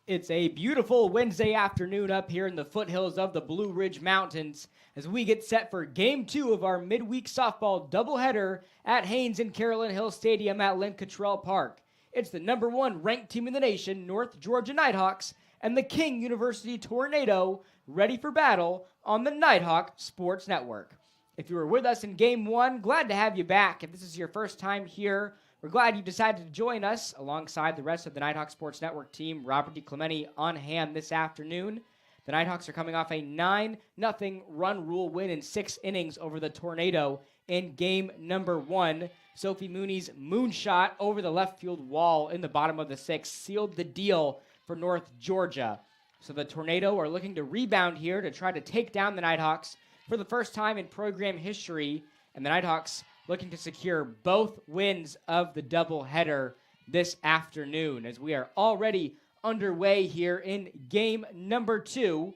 It's a beautiful Wednesday afternoon up here in the foothills of the Blue Ridge Mountains as we get set for Game 2 of our midweek softball doubleheader at Haynes and Carolyn Hill Stadium at Lynn Cottrell Park. It's the number 1 ranked team in the nation, North Georgia Nighthawks, and the King University Tornado ready for battle on the Nighthawk Sports Network. If you were with us in Game 1, glad to have you back. If this is your first time here, we're glad you decided to join us alongside the rest of the Nighthawk Sports Network team. Robert DiClemente on hand this afternoon. The Nighthawks are coming off a 9-0 run rule win in 6 innings over the Tornado in game number 1. Sophie Mooney's moonshot over the left field wall in the bottom of the 6th sealed the deal for North Georgia. So the Tornado are looking to rebound here to try to take down the Nighthawks for the first time in program history. And the Nighthawks looking to secure both wins of the doubleheader this afternoon as we are already underway here in game number 2.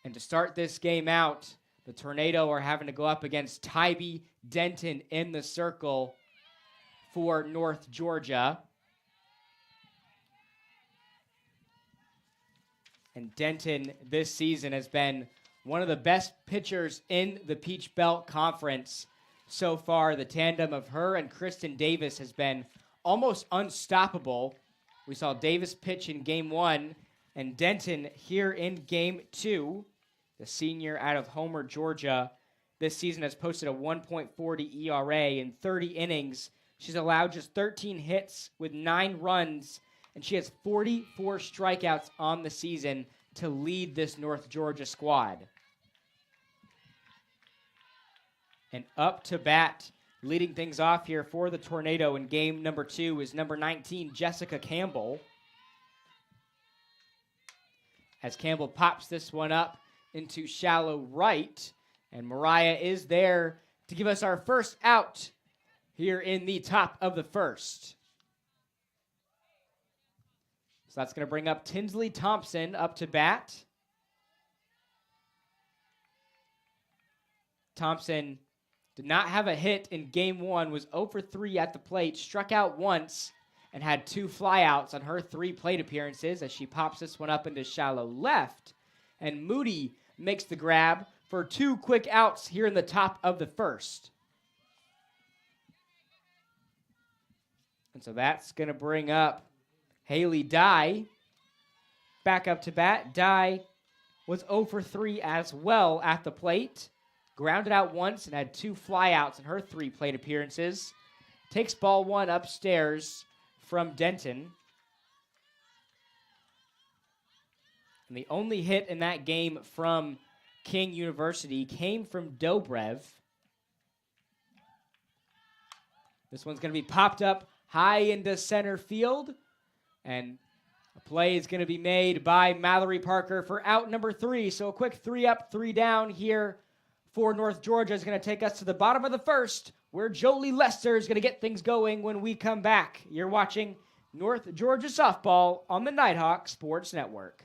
And to start this game out, the Tornado are having to go up against Tybee Denton in the circle for North Georgia. And Denton this season has been one of the best pitchers in the Peach Belt Conference. So far, the tandem of her and Kristen Davis has been almost unstoppable. We saw Davis pitch in Game 1 and Denton here in Game 2. The senior out of Homer, Georgia, this season has posted a 1.40 ERA in 30 innings. She's allowed just 13 hits with 9 runs, and she has 44 strikeouts on the season to lead this North Georgia squad. And up to bat, leading things off here for the Tornado in game number 2 is number 19, Jessica Campbell. As Campbell pops this one up into shallow right, and Mariah is there to give us our first out here in the top of the first. So that's going to bring up Tinsley Thompson up to bat. Thompson did not have a hit in Game 1, was 0 for 3 at the plate, struck out once, and had 2 flyouts on her 3 plate appearances as she pops this one up into shallow left. And Moody makes the grab for 2 quick outs here in the top of the first. And so that's going to bring up Haley Dye back up to bat. Dye was 0 for 3 as well at the plate. Grounded out once and had 2 flyouts in her 3 plate appearances. Takes ball 1 upstairs from Denton. And the only hit in that game from King University came from Dobrev. This one's going to be popped up high into center field. And a play is going to be made by Mallory Parker for out number 3. So a quick 3 up, 3 down here for North Georgia is going to take us to the bottom of the first, where Jolie Lester is going to get things going when we come back. You're watching North Georgia Softball on the Nighthawk Sports Network.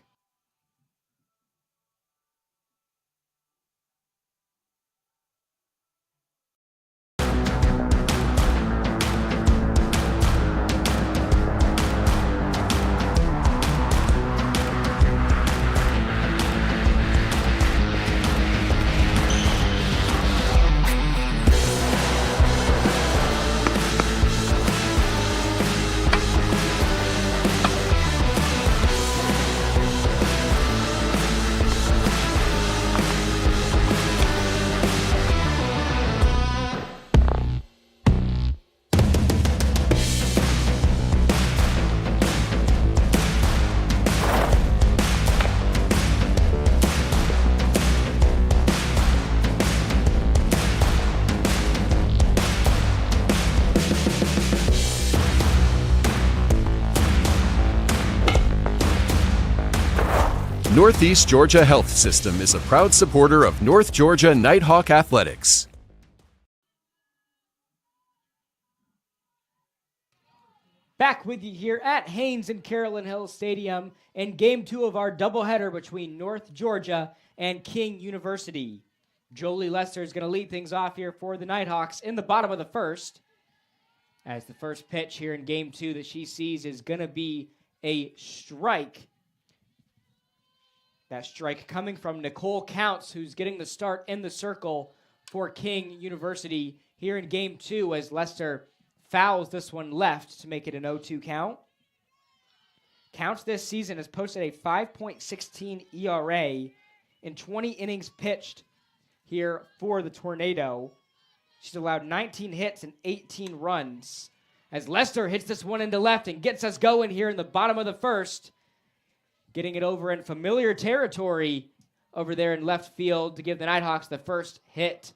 Northeast Georgia Health System is a proud supporter of North Georgia Nighthawk Athletics. Back with you here at Haynes and Carolyn Hill Stadium in Game 2 of our doubleheader between North Georgia and King University. Jolie Lester is going to lead things off here for the Nighthawks in the bottom of the first, as the first pitch here in Game 2 that she sees is going to be a strike. That strike coming from Nicole Counts, who's getting the start in the circle for King University here in game 2 as Lester fouls this one left to make it an 0-2 count. Counts this season has posted a 5.16 ERA in 20 innings pitched here for the Tornado. She's allowed 19 hits and 18 runs as Lester hits this one into left and gets us going here in the bottom of the first. Getting it over in familiar territory over there in left field to give the Nighthawks the first hit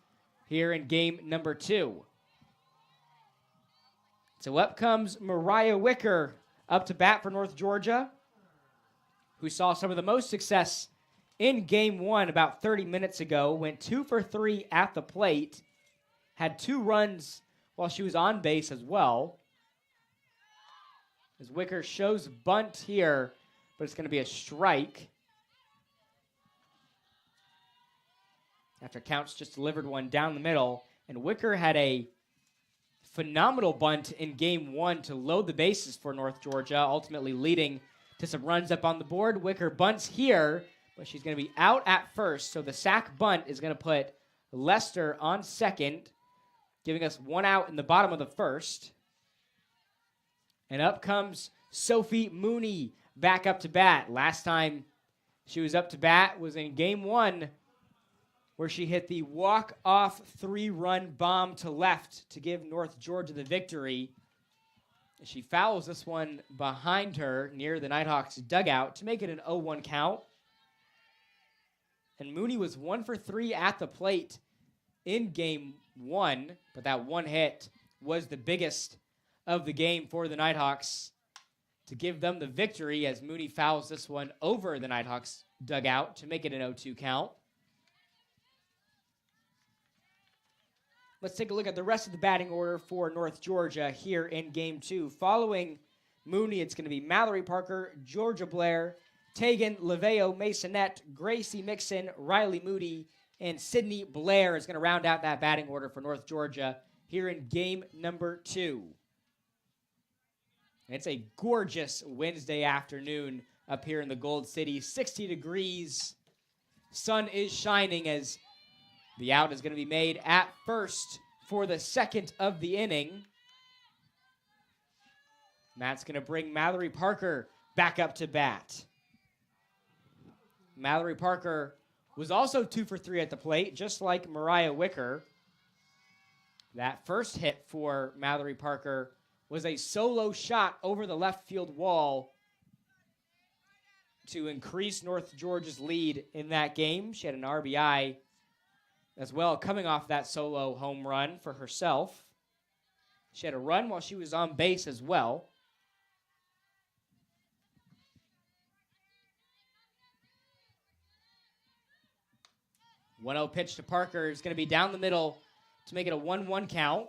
here in game number 2. So up comes Mariah Wicker up to bat for North Georgia, who saw some of the most success in game 1 about 30 minutes ago. Went 2 for 3 at the plate. Had 2 runs while she was on base as well. As Wicker shows bunt here, but it's going to be a strike. After Counts just delivered one down the middle. And Wicker had a phenomenal bunt in game 1 to load the bases for North Georgia, ultimately leading to some runs up on the board. Wicker bunts here, but she's going to be out at first. So the sac bunt is going to put Lester on second, giving us 1 out in the bottom of the first. And up comes Sophie Mooney back up to bat. Last time she was up to bat was in game 1, where she hit the walk-off 3-run bomb to left to give North Georgia the victory. She fouls this one behind her near the Nighthawks dugout to make it an 0-1 count. And Mooney was 1 for 3 at the plate in game 1, but that one hit was the biggest of the game for the Nighthawks to give them the victory as Mooney fouls this one over the Nighthawks dugout to make it an 0-2 count. Let's take a look at the rest of the batting order for North Georgia here in game 2. Following Mooney, it's going to be Mallory Parker, Georgia Blair, Tegan Leveo Masonette, Gracie Mixon, Riley Moody, and Sydney Blair is going to round out that batting order for North Georgia here in game number 2. And it's a gorgeous Wednesday afternoon up here in the Gold City. 60 degrees. Sun is shining as the out is going to be made at first for the second of the inning. And that's going to bring Mallory Parker back up to bat. Mallory Parker was also 2 for 3 at the plate, just like Mariah Wicker. That first hit for Mallory Parker was a solo shot over the left field wall to increase North Georgia's lead in that game. She had an RBI as well, coming off that solo home run for herself. She had a run while she was on base as well. One 0 pitch to Parker is going to be down the middle to make it a 1-1 count.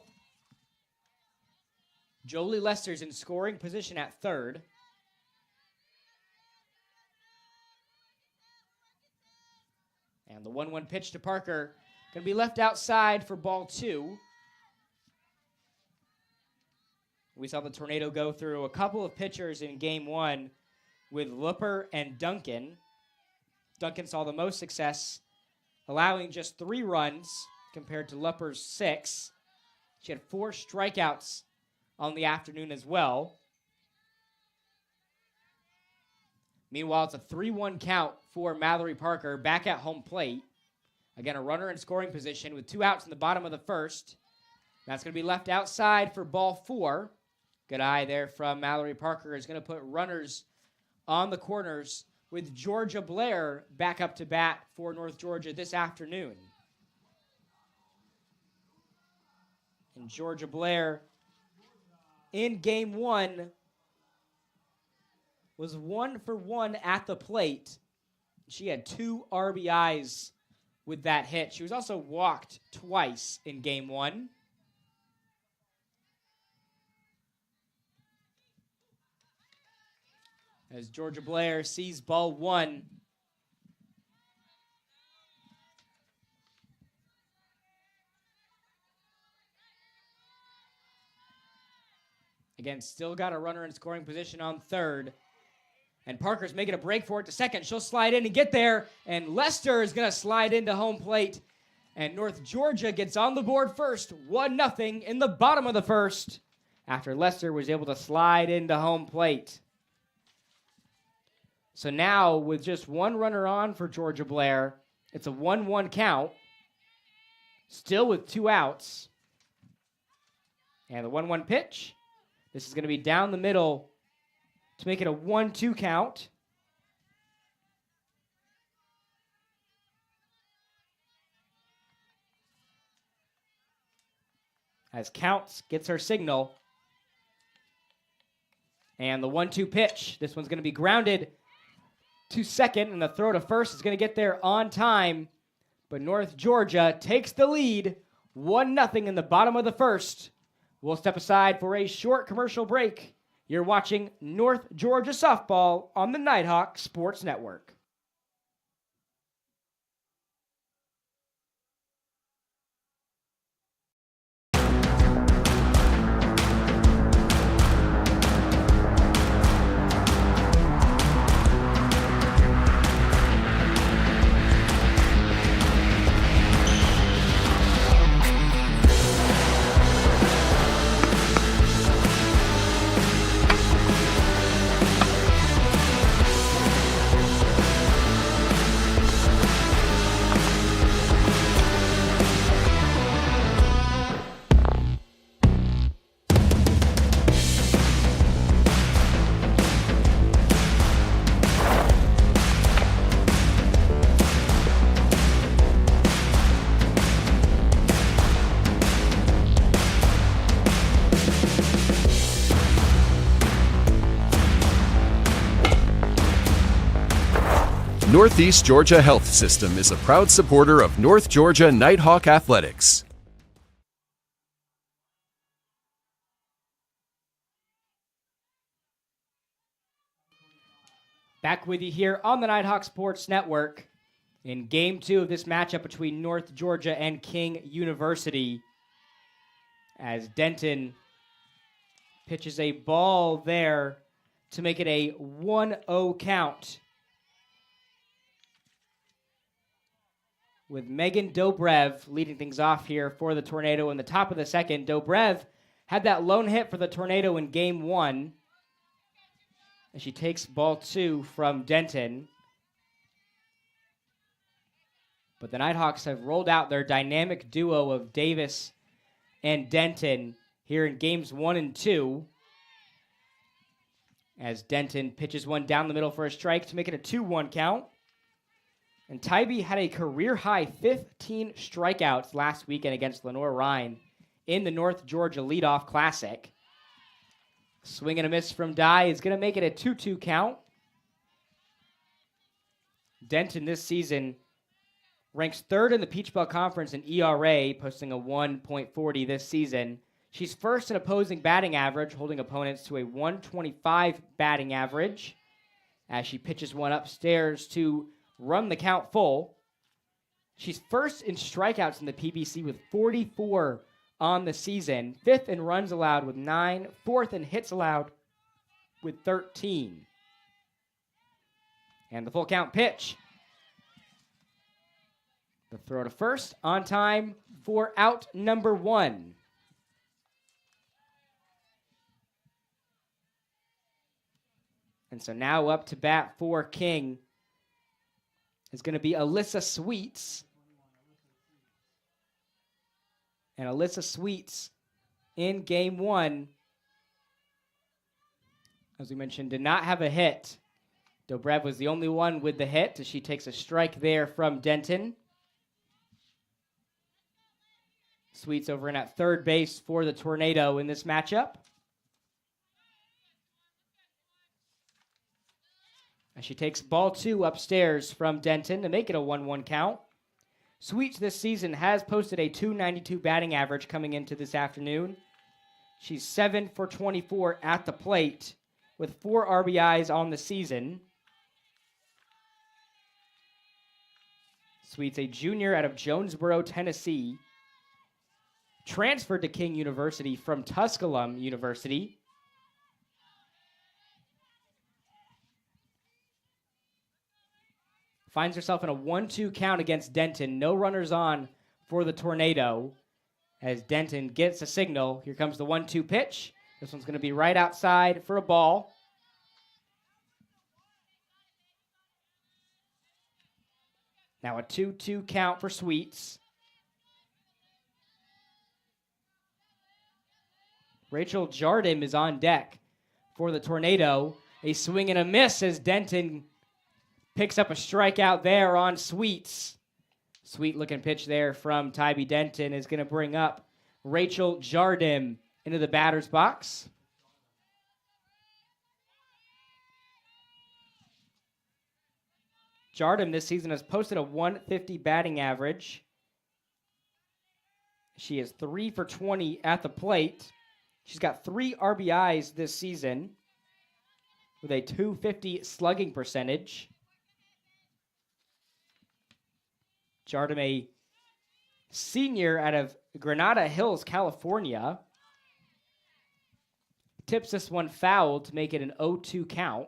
Jolie Lester's in scoring position at third. And the 1-1 pitch to Parker going to be left outside for ball 2. We saw the Tornado go through a couple of pitchers in game 1 with Looper and Duncan. Duncan saw the most success, allowing just 3 runs compared to Looper's 6. She had 4 strikeouts on the afternoon as well. Meanwhile, it's a 3-1 count for Mallory Parker back at home plate. Again, a runner in scoring position with 2 outs in the bottom of the first. That's going to be left outside for ball 4. Good eye there from Mallory Parker is going to put runners on the corners with Georgia Blair back up to bat for North Georgia this afternoon. And Georgia Blair in game 1 was 1 for 1 at the plate. She had 2 RBIs with that hit. She was also walked twice in game 1. As Georgia Blair sees ball 1. Again, still got a runner in scoring position on third. And Parker's making a break for it to second. She'll slide in and get there. And Lester is going to slide into home plate. And North Georgia gets on the board first, 1-0 in the bottom of the first, after Lester was able to slide into home plate. So now, with just one runner on for Georgia Blair, it's a 1-1 count, still with 2 outs. And the 1-1 pitch, this is going to be down the middle to make it a 1-2 count. As Counts gets her signal. And the 1-2 pitch. This one's going to be grounded to second, and the throw to first is going to get there on time. But North Georgia takes the lead, 1-0 in the bottom of the first. We'll step aside for a short commercial break. You're watching North Georgia softball on the Nighthawk Sports Network. Northeast Georgia Health System is a proud supporter of North Georgia Nighthawk Athletics. Back with you here on the Nighthawk Sports Network in Game 2 of this matchup between North Georgia and King University. As Denton pitches a ball there to make it a 1-0 count. With Megan Dobrev leading things off here for the Tornado in the top of the second. Dobrev had that lone hit for the Tornado in Game 1. And she takes ball 2 from Denton. But the Nighthawks have rolled out their dynamic duo of Davis and Denton here in Games 1 and 2. As Denton pitches one down the middle for a strike to make it a 2-1 count. And Tybee had a career-high 15 strikeouts last weekend against Lenore Rhine in the North Georgia Leadoff Classic. Swing and a miss from Dye is going to make it a 2-2 count. Denton this season ranks third in the Peach Belt Conference in ERA, posting a 1.40 this season. She's first in opposing batting average, holding opponents to a 125 batting average, as she pitches one upstairs to run the count full. She's first in strikeouts in the PBC with 44 on the season, fifth in runs allowed with 9, fourth in hits allowed with 13. And the full count pitch. The throw to first on time for out number 1. And so now up to bat for King is going to be Alyssa Sweets. And Alyssa Sweets in Game 1, as we mentioned, did not have a hit. Dobrev was the only one with the hit as she takes a strike there from Denton. Sweets over in at third base for the Tornado in this matchup. As she takes ball 2 upstairs from Denton to make it a 1-1 count. Sweets this season has posted a .292 batting average coming into this afternoon. She's 7 for 24 at the plate with 4 RBIs on the season. Sweets, a junior out of Jonesboro, Tennessee, transferred to King University from Tusculum University. finds herself in a 1-2 count against Denton. No runners on for the Tornado as Denton gets a signal. Here comes the 1-2 pitch. This one's going to be right outside for a ball. Now a 2-2 count for Sweets. Rachel Jardim is on deck for the Tornado. A swing and a miss as Denton picks up a strikeout there on Sweets. Sweet looking pitch there from Tybee Denton is going to bring up Rachel Jardim into the batter's box. Jardim this season has posted a 150 batting average. She is 3 for 20 at the plate. She's got 3 RBIs this season with a .250 slugging percentage. Jardim, a senior out of Granada Hills, California, tips this one foul to make it an 0-2 count.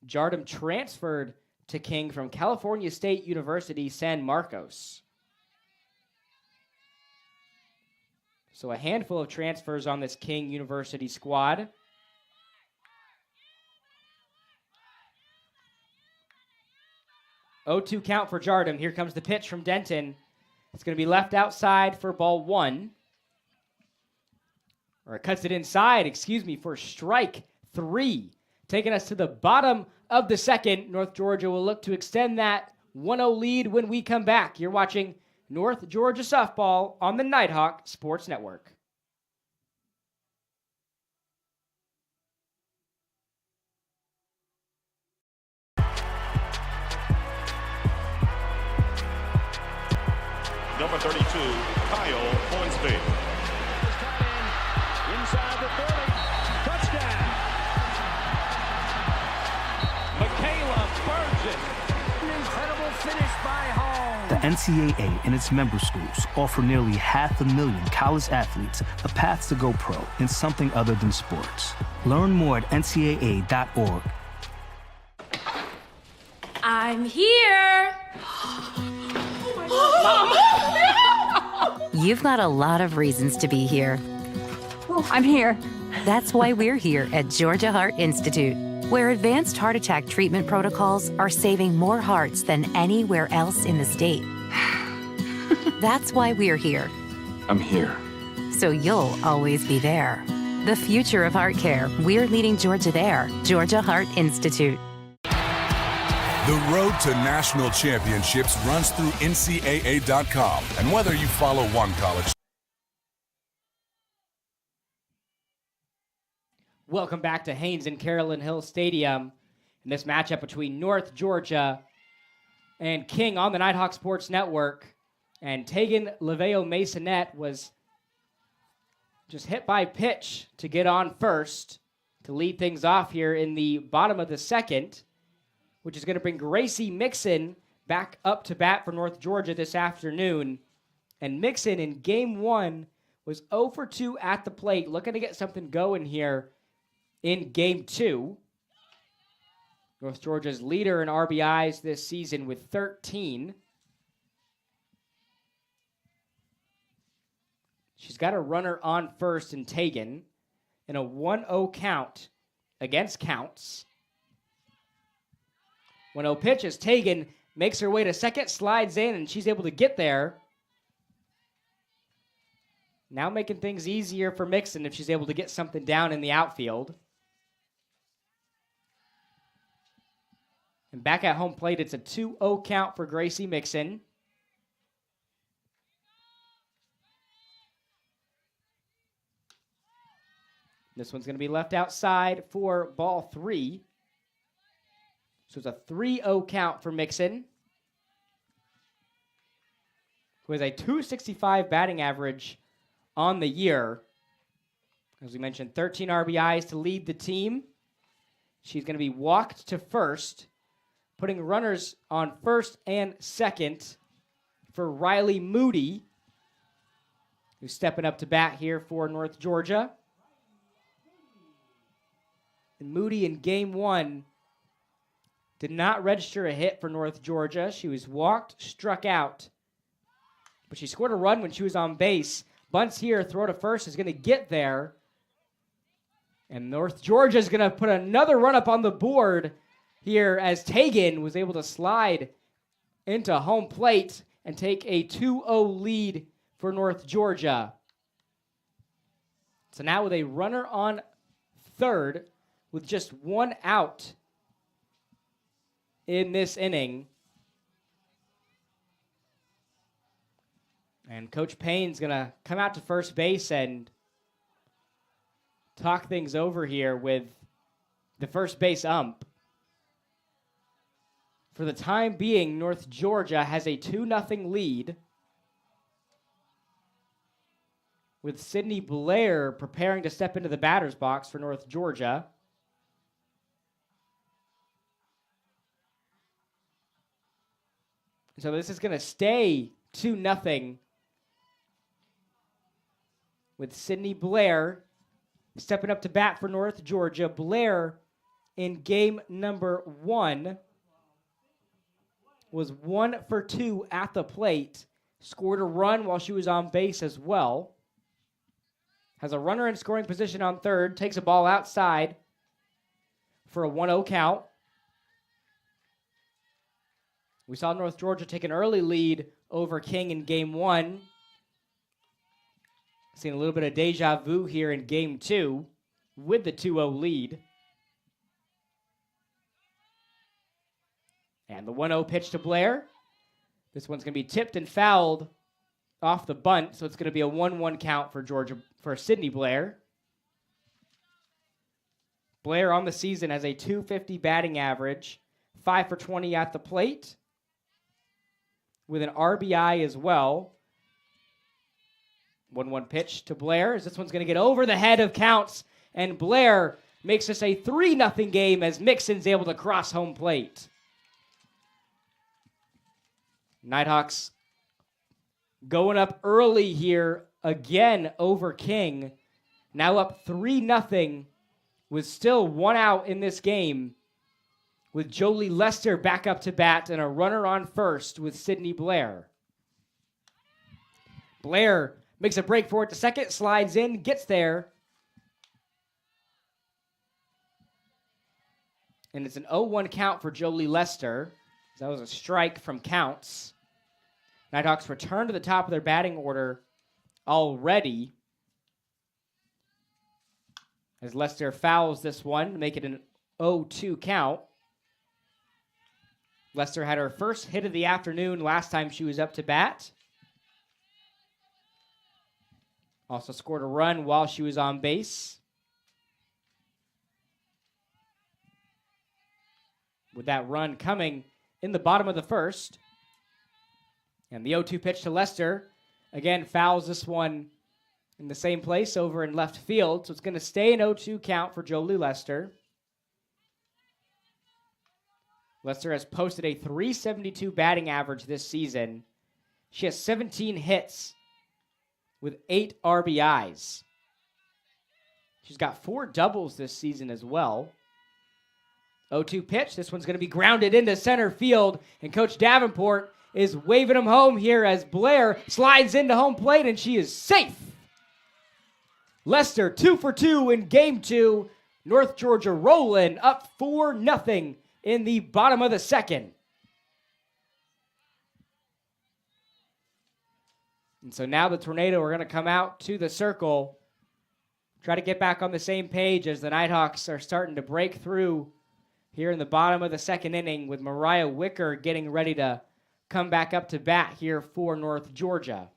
Jardim transferred to King from California State University, San Marcos. So a handful of transfers on this King University squad. .0-2 count for Jardim. Here comes the pitch from Denton. It's going to be left outside for ball 1. Or it cuts it inside, for strike 3. Taking us to the bottom of the second. North Georgia will look to extend that 1-0 lead when we come back. You're watching North Georgia Softball on the Nighthawk Sports Network. Number 32, Kyle Hornsby. Inside the 30. Touchdown. Michaela Burgess. An incredible finish by Hall. The NCAA and its member schools offer nearly 500,000 college athletes a path to go pro in something other than sports. Learn more at ncaa.org. I'm here. You've got a lot of reasons to be here. I'm here. That's why we're here at Georgia Heart Institute, where advanced heart attack treatment protocols are saving more hearts than anywhere else in the state. That's why we're here. I'm here. So you'll always be there. The future of heart care, we're leading Georgia there. Georgia Heart Institute. The road to national championships runs through NCAA.com. And whether you follow one college... Welcome back to Haynes and Carolyn Hill Stadium in this matchup between North Georgia and King on the Nighthawk Sports Network. And Tegan Laveo Masonette was just hit by pitch to get on first to lead things off here in the bottom of the second, which is going to bring Gracie Mixon back up to bat for North Georgia this afternoon. And Mixon in game 1 was 0 for 2 at the plate, looking to get something going here in game 2. North Georgia's leader in RBIs this season with 13. She's got a runner on first in Tegan in a 1-0 count against Counts. 1-0 pitch as Tegan makes her way to second, slides in, and she's able to get there. Now making things easier for Mixon if she's able to get something down in the outfield. And back at home plate, it's a 2-0 count for Gracie Mixon. This one's going to be left outside for ball 3. So it's a 3-0 count for Mixon, who has a .265 batting average on the year. As we mentioned, 13 RBIs to lead the team. She's going to be walked to first, putting runners on first and second for Riley Moody, who's stepping up to bat here for North Georgia. And Moody in game 1 did not register a hit for North Georgia. She was walked, struck out. But she scored a run when she was on base. Bunts here, throw to first, is going to get there. And North Georgia is going to put another run up on the board here as Tegan was able to slide into home plate and take a 2-0 lead for North Georgia. So now with a runner on third with just one out in this inning. And Coach Payne's going to come out to first base and talk things over here with the first base ump. For the time being, North Georgia has a 2-0 lead, with Sydney Blair preparing to step into the batter's box for North Georgia. So this is going to stay 2-0 with Sydney Blair stepping up to bat for North Georgia. Blair in game number 1 was 1 for 2 at the plate. Scored a run while she was on base as well. Has a runner in scoring position on third. Takes a ball outside for a 1-0 count. We saw North Georgia take an early lead over King in game 1. Seeing a little bit of deja vu here in game 2 with the 2-0 lead. And the 1-0 pitch to Blair. This one's going to be tipped and fouled off the bunt, so it's going to be a 1-1 count for Sydney Blair. Blair on the season has a .250 batting average, 5 for 20 at the plate, with an RBI as well. 1-1 pitch to Blair, as this one's going to get over the head of Counts, and Blair makes this a 3-0 game as Mixon's able to cross home plate. Nighthawks going up early here again over King. Now up 3-0 with still 1 out in this game, with Jolie Lester back up to bat and a runner on first with Sydney Blair. Blair makes a break for it to second, slides in, gets there. And it's an 0-1 count for Jolie Lester. That was a strike from Counts. Nighthawks return to the top of their batting order already, as Lester fouls this one to make it an 0-2 count. Lester had her first hit of the afternoon last time she was up to bat. Also scored a run while she was on base. With that run coming in the bottom of the first. And the 0-2 pitch to Lester. Again, fouls this one in the same place over in left field. So it's going to stay an 0-2 count for Jolie Lester. Lester has posted a .372 batting average this season. She has 17 hits with 8 RBIs. She's got 4 doubles this season as well. 0-2 pitch. This one's going to be grounded into center field. And Coach Davenport is waving him home here as Blair slides into home plate, and she is safe. Lester 2 for 2 in game 2. North Georgia rolling up 4-0 in the bottom of the second. And so now the Tornado are going to come out to the circle, try to get back on the same page as the Nighthawks are starting to break through here in the bottom of the second inning, with Mariah Wicker getting ready to come back up to bat here for North Georgia.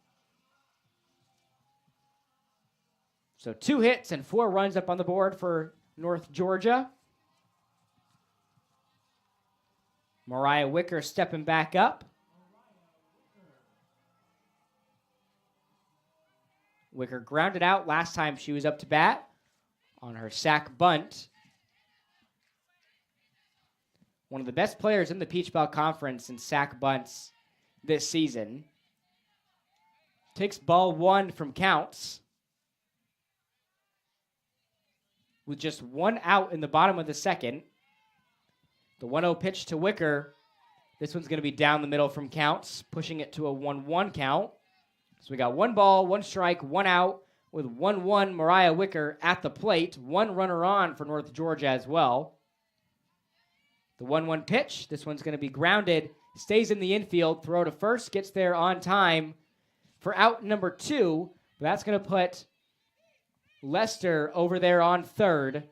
So 2 hits and 4 runs up on the board for North Georgia. Mariah Wicker stepping back up. Wicker grounded out last time she was up to bat on her sac bunt. One of the best players in the Peach Belt Conference in sac bunts this season. Takes ball 1 from Counts. with just 1 out in the bottom of the second. The 1-0 pitch to Wicker. This one's going to be down the middle from counts, pushing it to a 1-1 count. So we got 1 ball, 1 strike, 1 out, with 1-1 Mariah Wicker at the plate. 1 runner on for North Georgia as well. The 1-1 pitch. This one's going to be grounded. Stays in the infield. Throw to first. Gets there on time for out number 2. But that's going to put Lester over there on third.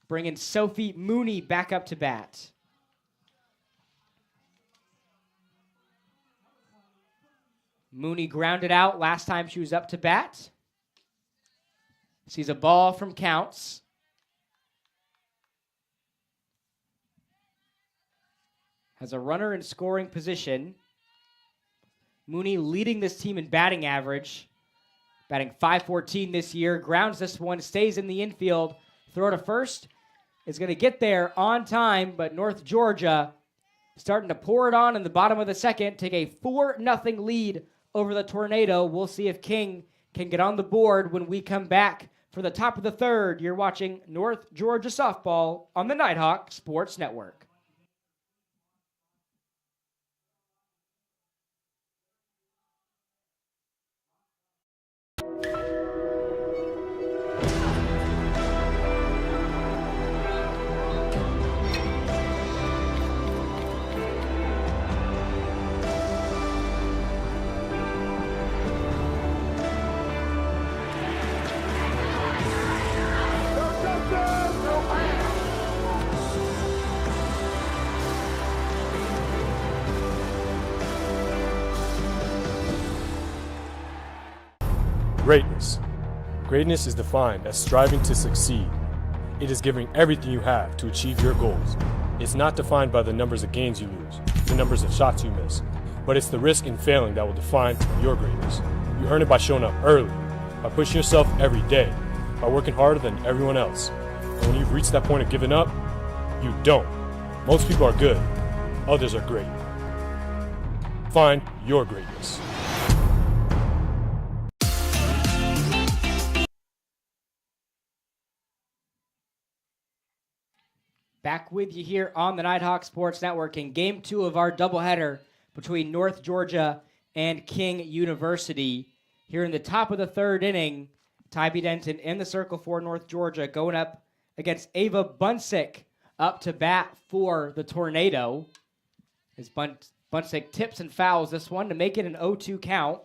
Bringing Sophie Mooney back up to bat. Mooney grounded out last time she was up to bat. Sees a ball from counts. Has a runner in scoring position. Mooney leading this team in batting average. Batting .514 this year. Grounds this one, stays in the infield. Throw to first. Is going to get there on time, but North Georgia starting to pour it on in the bottom of the second. Take a 4-0 lead over the Tornado. We'll see if King can get on the board when we come back for the top of the third. You're watching North Georgia softball on the Nighthawk Sports Network. Greatness. Greatness is defined as striving to succeed. It is giving everything you have to achieve your goals. It's not defined by the numbers of games you lose, the numbers of shots you miss, but it's the risk in failing that will define your greatness. You earn it by showing up early, by pushing yourself every day, by working harder than everyone else. And when you've reached that point of giving up, you don't. Most people are good, others are great. Find your greatness. Back with you here on the Nighthawk Sports Network in Game 2 of our doubleheader between North Georgia and King University. Here in the top of the third inning, Tybee Denton in the circle for North Georgia going up against Ava Bunsick up to bat for the Tornado. As Bunsick tips and fouls this one to make it an 0-2 count.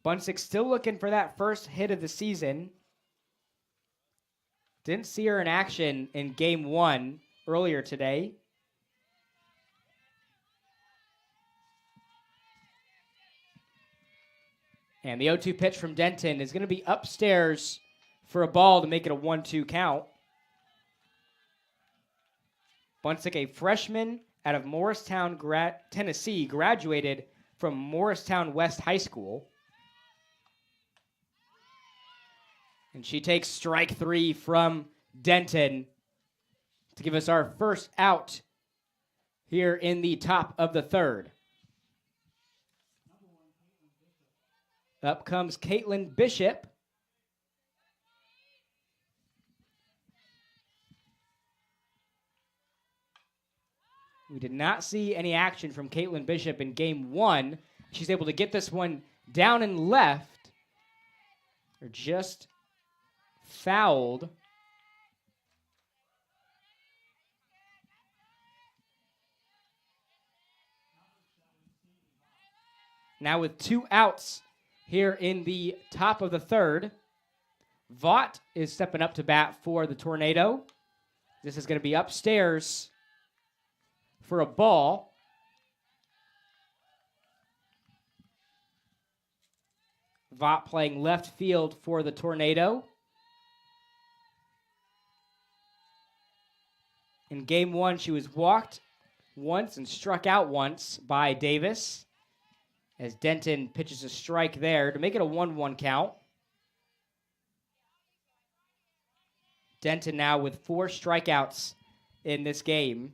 Bunsick still looking for that first hit of the season. Didn't see her in action in Game 1 earlier today. And the 0-2 pitch from Denton is going to be upstairs for a ball to make it a 1-2 count. Bunsick, a freshman out of Morristown, Tennessee, graduated from Morristown West High School. And she takes strike 3 from Denton to give us our first out here in the top of the third. Up comes Caitlin Bishop. We did not see any action from Caitlin Bishop in Game 1. She's able to get this one down and left. Or just fouled. Now with 2 outs here in the top of the third, Vaught is stepping up to bat for the Tornado. This is going to be upstairs for a ball. Vaught playing left field for the Tornado. In Game 1, she was walked once and struck out once by Davis, as Denton pitches a strike there to make it a 1-1 count. Denton now with 4 strikeouts in this game.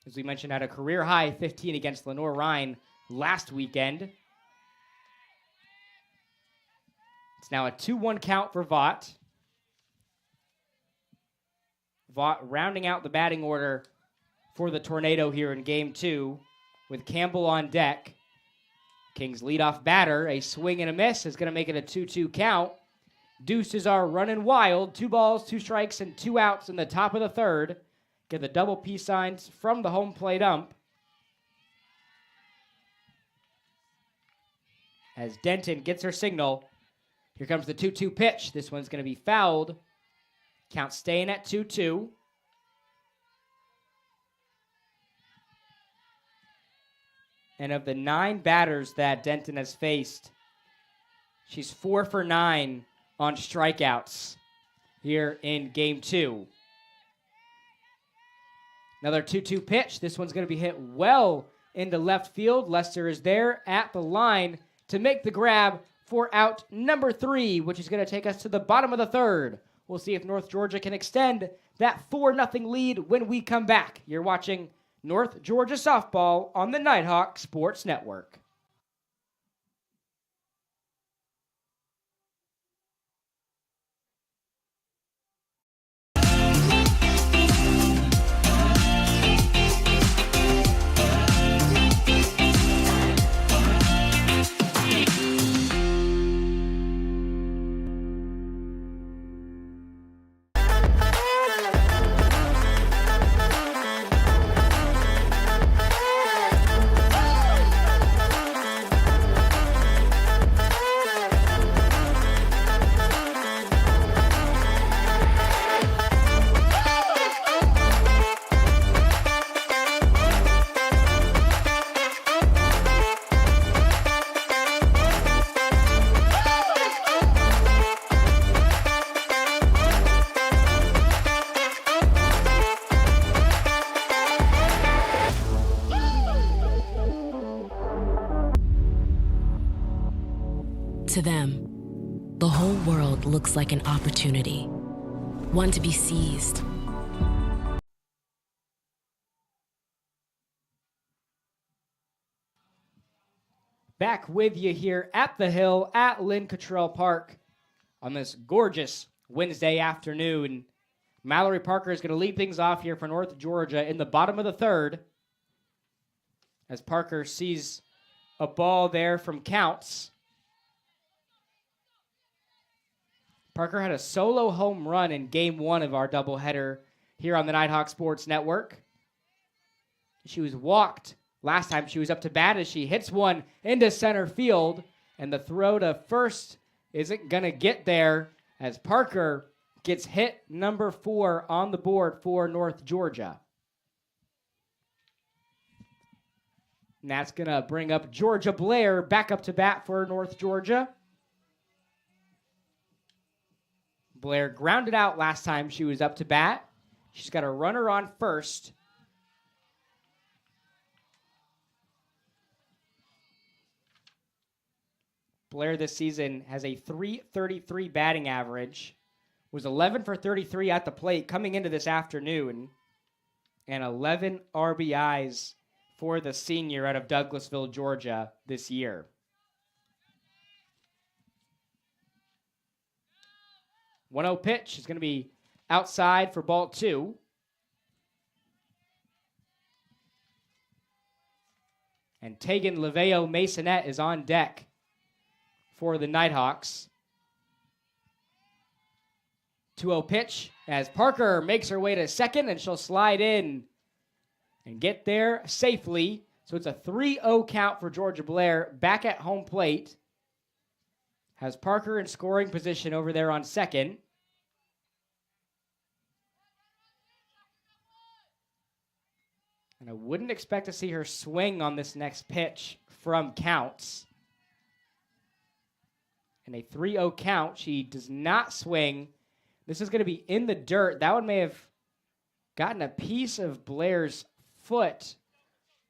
As we mentioned, had a career high 15 against Lenore Rhine last weekend. It's now a 2-1 count for Vaught. rounding out the batting order for the Tornado here in Game 2 with Campbell on deck. Kings leadoff batter, a swing and a miss, is going to make it a 2-2 count. Deuces are running wild. 2 balls, 2 strikes, and 2 outs in the top of the third. Get the double peace signs from the home plate ump. As Denton gets her signal, here comes the 2-2 pitch. This one's going to be fouled. Count staying at 2-2. And of the 9 batters that Denton has faced, she's 4 for 9 on strikeouts here in Game 2. Another 2-2 pitch. This one's going to be hit well into left field. Lester is there at the line to make the grab for out number 3, which is going to take us to the bottom of the third. We'll see if North Georgia can extend that 4-0 lead when we come back. You're watching North Georgia softball on the Nighthawk Sports Network. To them, the whole world looks like an opportunity, one to be seized. Back with you here at the Hill at Lynn Cottrell Park on this gorgeous Wednesday afternoon. Mallory Parker is going to lead things off here for North Georgia in the bottom of the third, as Parker sees a ball there from Counts. Parker had a solo home run in Game 1 of our doubleheader here on the Nighthawk Sports Network. She was walked last time she was up to bat as she hits one into center field, and the throw to first isn't going to get there as Parker gets hit number 4 on the board for North Georgia. And that's going to bring up Georgia Blair back up to bat for North Georgia. Blair grounded out last time she was up to bat. She's got a runner on first. Blair this season has a .333 batting average, was 11 for 33 at the plate coming into this afternoon, and 11 RBIs for the senior out of Douglasville, Georgia this year. .1-0 pitch is going to be outside for ball 2. And Tegan Leveo Masonette is on deck for the Nighthawks. 2-0 pitch as Parker makes her way to second, and she'll slide in and get there safely. So it's a 3-0 count for Georgia Blair back at home plate. Has Parker in scoring position over there on second. And I wouldn't expect to see her swing on this next pitch from Counts. And a 3-0 count. She does not swing. This is going to be in the dirt. That one may have gotten a piece of Blair's foot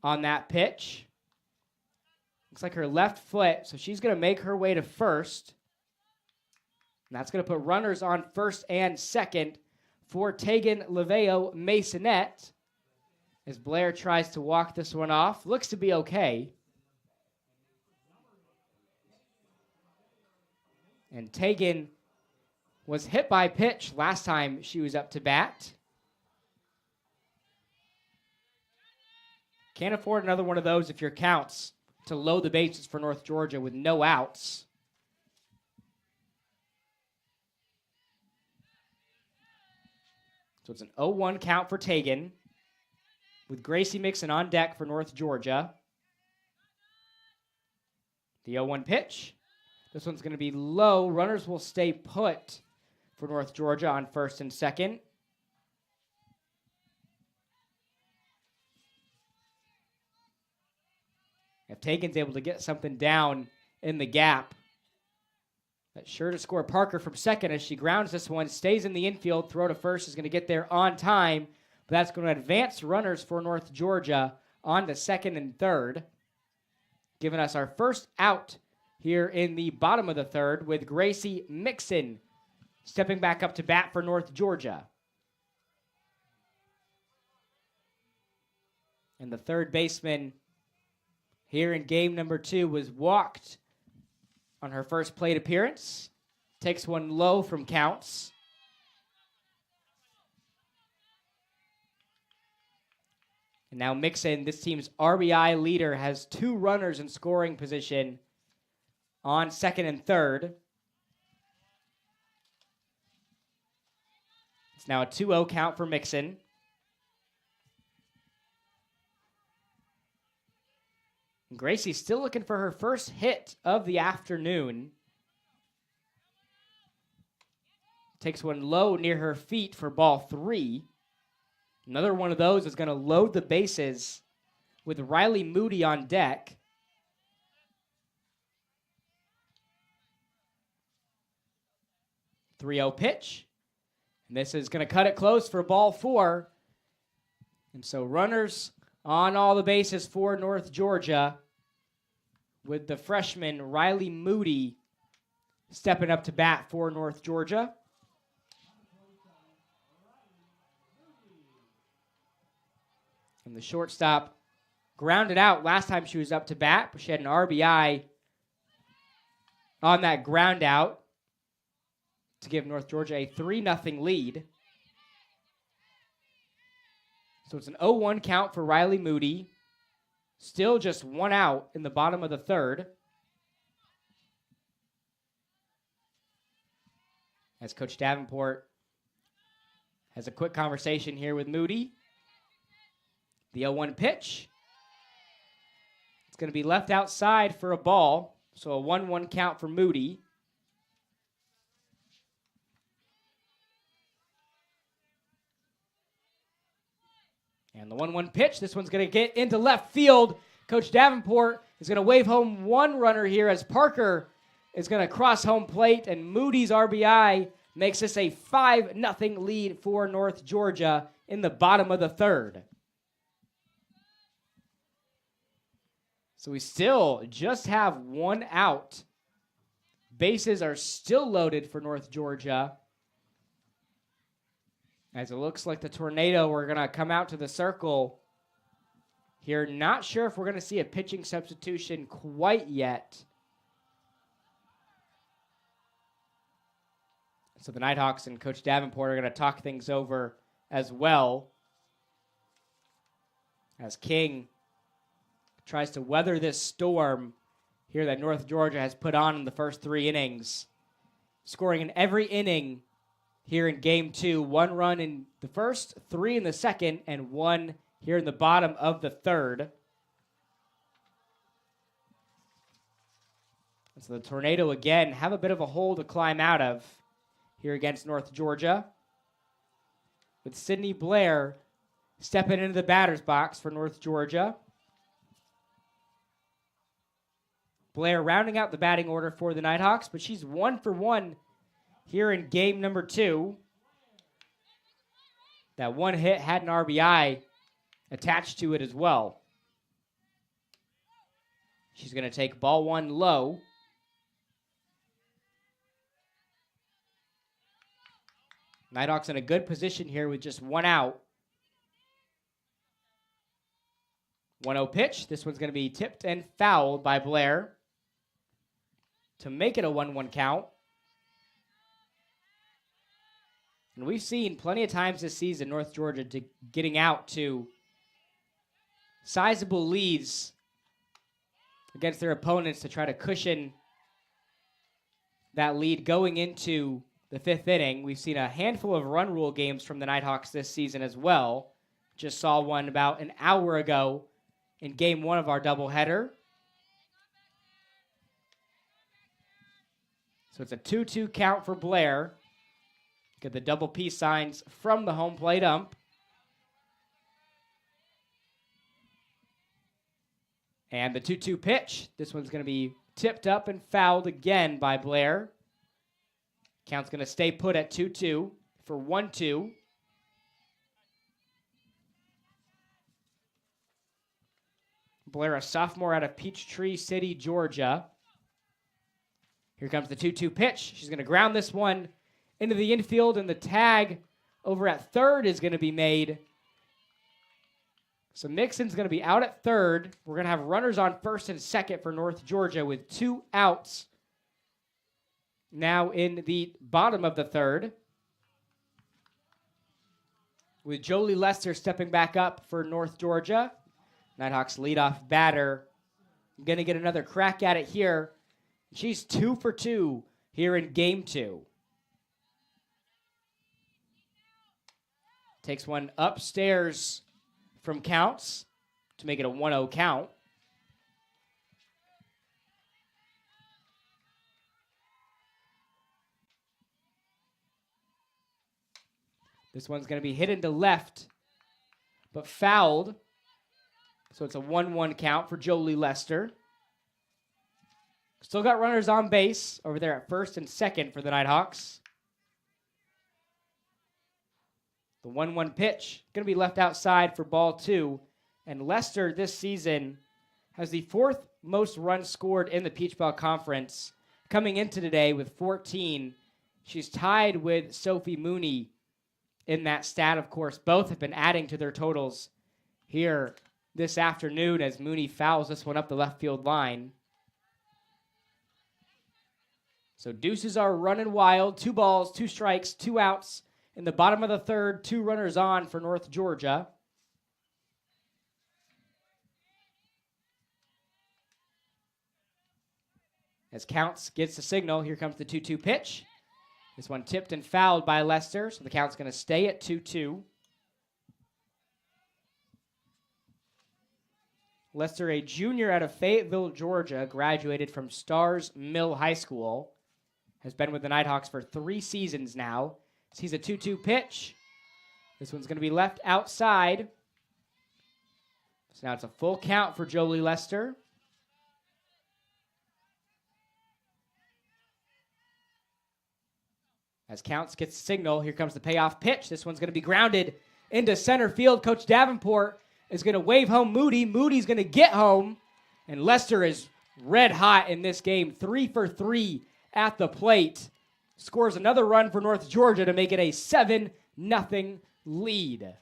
on that pitch. Looks like her left foot, so she's going to make her way to first. And that's going to put runners on first and second for Tegan Leveo Masonette. As Blair tries to walk this one off. Looks to be okay. And Tegan was hit by pitch last time she was up to bat. Can't afford another one of those if your counts to load the bases for North Georgia with no outs. So it's an 0-1 count for Tegan, with Gracie Mixon on deck for North Georgia. The 0-1 pitch. This one's going to be low. Runners will stay put for North Georgia on first and second. If Tegan's able to get something down in the gap, that's sure to score. Parker from second as she grounds this one, stays in the infield. Throw to first is going to get there on time, but that's going to advance runners for North Georgia on to second and third, giving us our first out here in the bottom of the third with Gracie Mixon stepping back up to bat for North Georgia. And the third baseman here in game number 2 was walked on her first plate appearance. Takes one low from counts. And now Mixon, this team's RBI leader, has 2 runners in scoring position on second and third. It's now a 2-0 count for Mixon. And Gracie's still looking for her first hit of the afternoon. Takes one low near her feet for ball 3. Another one of those is going to load the bases with Riley Moody on deck. The 3-0 pitch. And this is going to cut it close for ball 4. And so runners on all the bases for North Georgia, with the freshman Riley Moody stepping up to bat for North Georgia. And the shortstop grounded out last time she was up to bat, but she had an RBI on that ground out to give North Georgia a 3-0 lead. So it's an 0-1 count for Riley Moody. Still just 1 out in the bottom of the third. As Coach Davenport has a quick conversation here with Moody. The 0-1 pitch. It's going to be left outside for a ball. So a 1-1 count for Moody. And the 1-1 pitch, this one's going to get into left field. Coach Davenport is going to wave home one runner here as Parker is going to cross home plate, and Moody's RBI makes this a 5-0 lead for North Georgia in the bottom of the third. So we still just have 1 out. Bases are still loaded for North Georgia, as it looks like the Tornado are going to come out to the circle here. Not sure if we're going to see a pitching substitution quite yet. So the Nighthawks and Coach Davenport are going to talk things over as well, as King tries to weather this storm here that North Georgia has put on in the first 3 innings, scoring in every inning here in game 2. 1 run in the first, 3 in the second, and 1 here in the bottom of the third. So the Tornado again have a bit of a hole to climb out of here against North Georgia, with Sydney Blair stepping into the batter's box for North Georgia. Blair rounding out the batting order for the Nighthawks, but she's 1 for 1 here in game number 2. That 1 hit had an RBI attached to it as well. She's going to take ball 1 low. Nighthawks in a good position here with just 1 out. 1-0 pitch. This one's going to be tipped and fouled by Blair to make it a 1-1 count. And we've seen plenty of times this season North Georgia getting out to sizable leads against their opponents to try to cushion that lead going into the 5th inning. We've seen a handful of run rule games from the Nighthawks this season as well. Just saw one about an hour ago in game 1 of our doubleheader. So it's a 2-2 count for Blair. Get the double P signs from the home plate ump. And the 2-2 pitch. This one's going to be tipped up and fouled again by Blair. Count's going to stay put at 2-2 for 1-2. Blair, a sophomore out of Peachtree City, Georgia. Here comes the 2-2 pitch. She's going to ground this one into the infield, and the tag over at third is going to be made. So Mixon's going to be out at third. We're going to have runners on first and second for North Georgia with 2 outs now in the bottom of the third, with Jolie Lester stepping back up for North Georgia. Nighthawks leadoff batter. Going to get another crack at it here. She's 2 for 2 here in game 2. Takes one upstairs from counts to make it a 1-0 count. This one's going to be hit into left, but fouled. So it's a 1-1 count for Jolie Lester. Still got runners on base over there at first and second for the Nighthawks. The 1-1 pitch going to be left outside for ball 2. And Lester this season has the 4th most runs scored in the Peach Ball Conference. Coming into today with 14. She's tied with Sophie Mooney in that stat, of course. Both have been adding to their totals here this afternoon as Mooney fouls this one up the left field line. So deuces are running wild. 2 balls, 2 strikes, 2 outs. In the bottom of the third, 2 runners on for North Georgia. As Counts gets the signal, here comes the 2-2 pitch. This one tipped and fouled by Lester, so the count's going to stay at 2-2. Lester, a junior out of Fayetteville, Georgia, graduated from Stars Mill High School. Has been with the Nighthawks for 3 seasons now. Sees a 2-2 pitch. This one's going to be left outside. So now it's a full count for Jolie Lester. As Counts gets the signal, here comes the payoff pitch. This one's going to be grounded into center field. Coach Davenport is going to wave home Moody. Moody's going to get home. And Lester is red hot in this game. 3 for 3 at the plate. Scores another run for North Georgia to make it a 7-0 lead.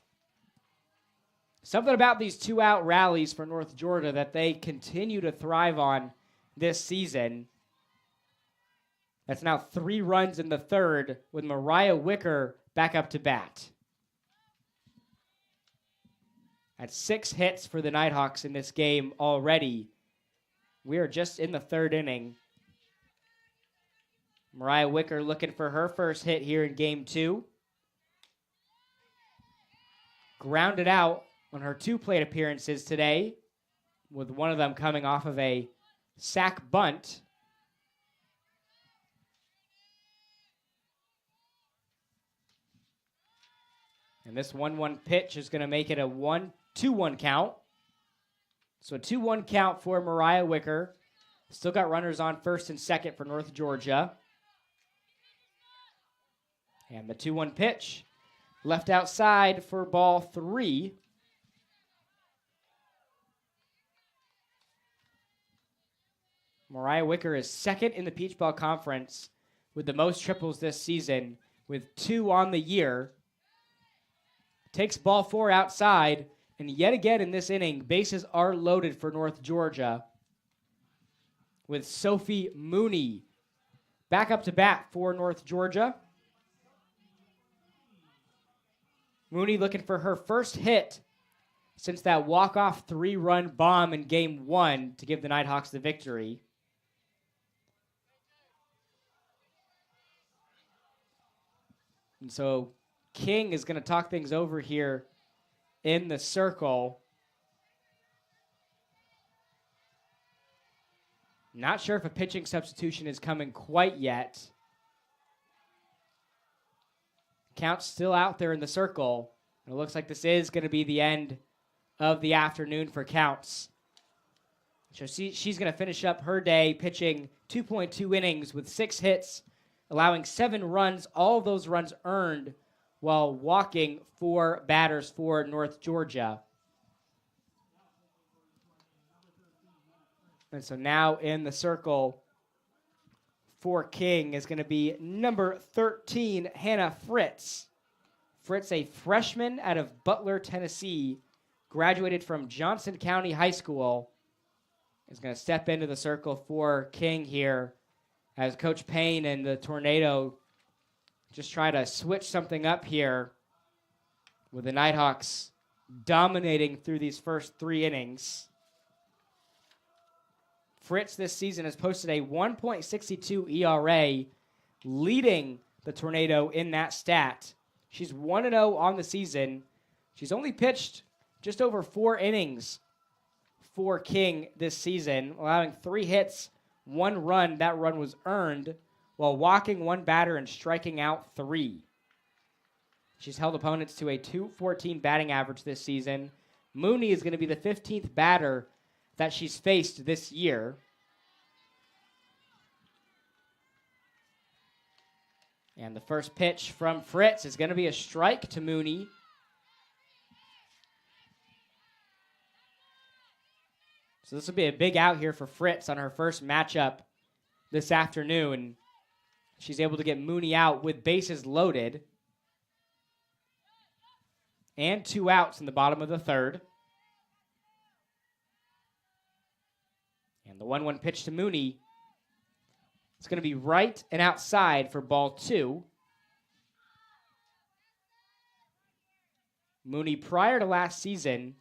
Something about these 2-out rallies for North Georgia that they continue to thrive on this season. That's now 3 runs in the third with Mariah Wicker back up to bat. That's 6 hits for the Nighthawks in this game already. We are just in the 3rd inning. Mariah Wicker looking for her first hit here in game 2. Grounded out on her 2 plate appearances today, with one of them coming off of a sac bunt. And this 1-1 pitch is going to make it a 2-1 count. So a 2-1 count for Mariah Wicker. Still got runners on first and second for North Georgia. And the 2-1 pitch left outside for ball 3. Mariah Wicker is second in the Peach Ball Conference with the most triples this season, with 2 on the year. Takes ball 4 outside, and yet again in this inning, bases are loaded for North Georgia, with Sophie Mooney back up to bat for North Georgia. Mooney looking for her first hit since that walk-off 3-run bomb in Game 1 to give the Nighthawks the victory. And so King is going to talk things over here in the circle. Not sure if a pitching substitution is coming quite yet. Count's still out there in the circle. It looks like this is going to be the end of the afternoon for Counts. So she's going to finish up her day pitching 2.2 innings with 6 hits, allowing 7 runs, all of those runs earned while walking 4 batters for North Georgia. And so now in the circle for King is going to be number 13, Hannah Fritz. Fritz, a freshman out of Butler, Tennessee, graduated from Johnson County High School, is going to step into the circle for King here as Coach Payne and the Tornado just try to switch something up here with the Nighthawks dominating through these first 3 innings. Fritz this season has posted a 1.62 ERA, leading the Tornado in that stat. She's 1-0 on the season. She's only pitched just over 4 innings for King this season, allowing 3 hits, 1 run. That run was earned while walking 1 batter and striking out 3. She's held opponents to a .214 batting average this season. Mooney is going to be the 15th batter that she's faced this year. And the first pitch from Fritz is going to be a strike to Mooney. So this will be a big out here for Fritz on her first matchup this afternoon. She's able to get Mooney out with bases loaded. And 2 outs in the bottom of the 3rd. And the 1-1 pitch to Mooney. It's going to be right and outside for ball 2. Mooney, prior to last season,